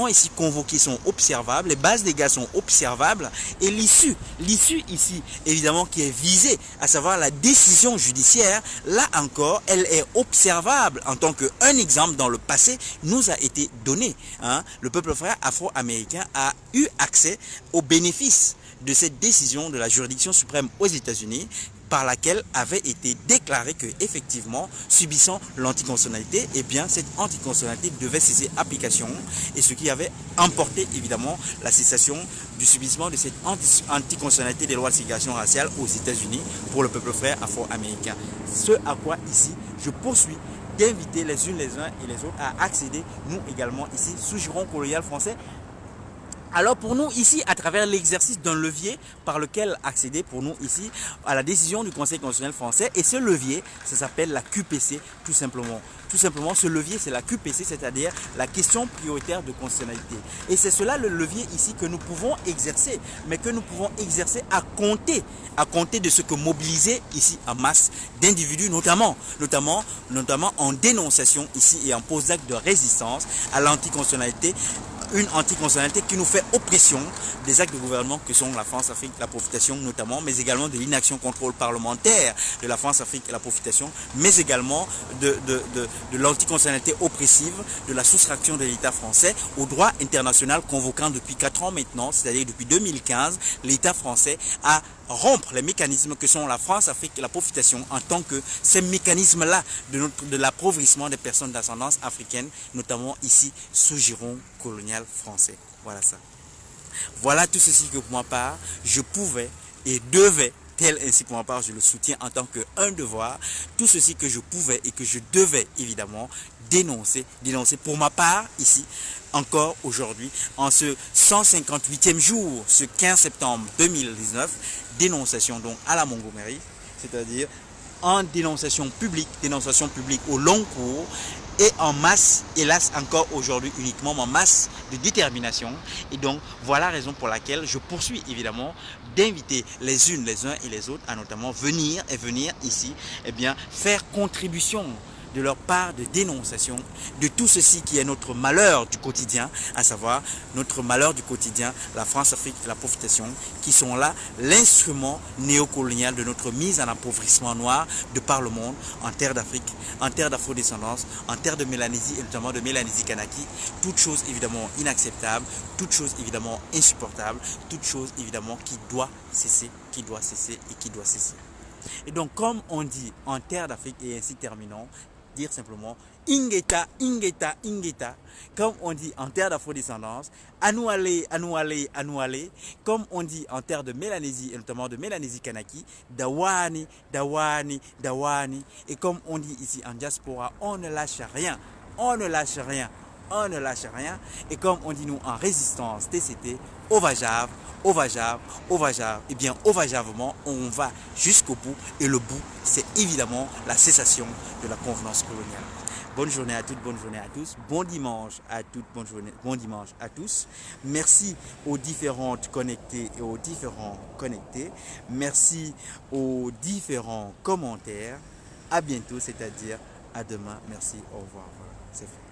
ici convoqués sont observables, les bases légales sont observables et l'issue ici évidemment qui est visée, à savoir la décision judiciaire, là encore elle est observable en tant qu'un exemple dans le passé nous a été donné. Le peuple frère afro-américain a eu accès aux bénéfices de cette décision de la juridiction suprême aux États-Unis par laquelle avait été déclaré que effectivement subissant l'anticonstitutionnalité, eh bien cette anticonstitutionnalité devait cesser application et ce qui avait emporté évidemment la cessation du subissement de cette anticonstitutionnalité des lois de ségrégation raciale aux États-Unis pour le peuple frère afro-américain. Ce à quoi ici je poursuis d'inviter les uns et les autres à accéder, nous également ici, sous giron colonial français. Alors pour nous ici, à travers l'exercice d'un levier par lequel accéder pour nous ici à la décision du Conseil constitutionnel français, et ce levier, ça s'appelle la QPC tout simplement. Tout simplement, ce levier, c'est la QPC, c'est-à-dire la question prioritaire de constitutionnalité. Et c'est cela le levier ici que nous pouvons exercer, mais que nous pouvons exercer à compter de ce que mobiliser ici en masse d'individus, notamment en dénonciation ici et en pose d'acte de résistance à l'anticonstitutionnalité. Une anticonstitutionnalité qui nous fait oppression des actes de gouvernement que sont la France-Afrique, la profitation notamment, mais également de l'inaction contrôle parlementaire de la France-Afrique et la profitation, mais également de l'anticonstitutionnalité oppressive, de la soustraction de l'État français au droit international convoquant depuis 4 ans maintenant, c'est-à-dire depuis 2015, l'État français à rompre les mécanismes que sont la France-Afrique et la profitation en tant que ces mécanismes-là de l'appauvrissement des personnes d'ascendance africaine, notamment ici sous giron colonial français. Voilà ça. Voilà tout ceci que pour ma part, je pouvais et devais tel ainsi pour ma part, je le soutiens en tant qu'un devoir. Tout ceci que je pouvais et que je devais évidemment dénoncer pour ma part ici, encore aujourd'hui, en ce 158e jour, ce 15 septembre 2019, dénonciation donc à la Montgomery, c'est-à-dire en dénonciation publique au long cours et en masse, hélas encore aujourd'hui uniquement en masse de détermination. Et donc voilà la raison pour laquelle je poursuis évidemment d'inviter les unes, les uns et les autres à notamment venir ici, et bien faire contribution de leur part de dénonciation de tout ceci qui est notre malheur du quotidien, à savoir notre malheur du quotidien, la France-Afrique et la profitation, qui sont là l'instrument néocolonial de notre mise en appauvrissement noir de par le monde, en terre d'Afrique, en terre d'afrodescendance, en terre de Mélanésie et notamment de Mélanésie Kanaki, toute chose évidemment inacceptable, toute chose évidemment insupportable, toute chose évidemment qui doit cesser et qui doit cesser. Et donc comme on dit en terre d'Afrique, et ainsi terminons, dire simplement Ingeta, Ingeta, Ingeta, comme on dit en terre d'afrodescendance, Anouale, Anouale, Anouale, comme on dit en terre de Mélanésie et notamment de Mélanésie Kanaki, Dawani, Dawani, Dawani, et comme on dit ici en diaspora, on ne lâche rien, on ne lâche rien, on ne lâche rien, et comme on dit nous en résistance TCT, Ovajav, Ovajav, Ovajav, et bien Ovajavement, on va jusqu'au bout, et le bout, c'est évidemment la cessation de la convenance coloniale. Bonne journée à toutes, bonne journée à tous, bon dimanche à toutes, bonne journée, bon dimanche à tous. Merci aux différentes connectées et aux différents connectés. Merci aux différents commentaires. À bientôt, c'est-à-dire à demain. Merci, au revoir. Voilà, c'est fait.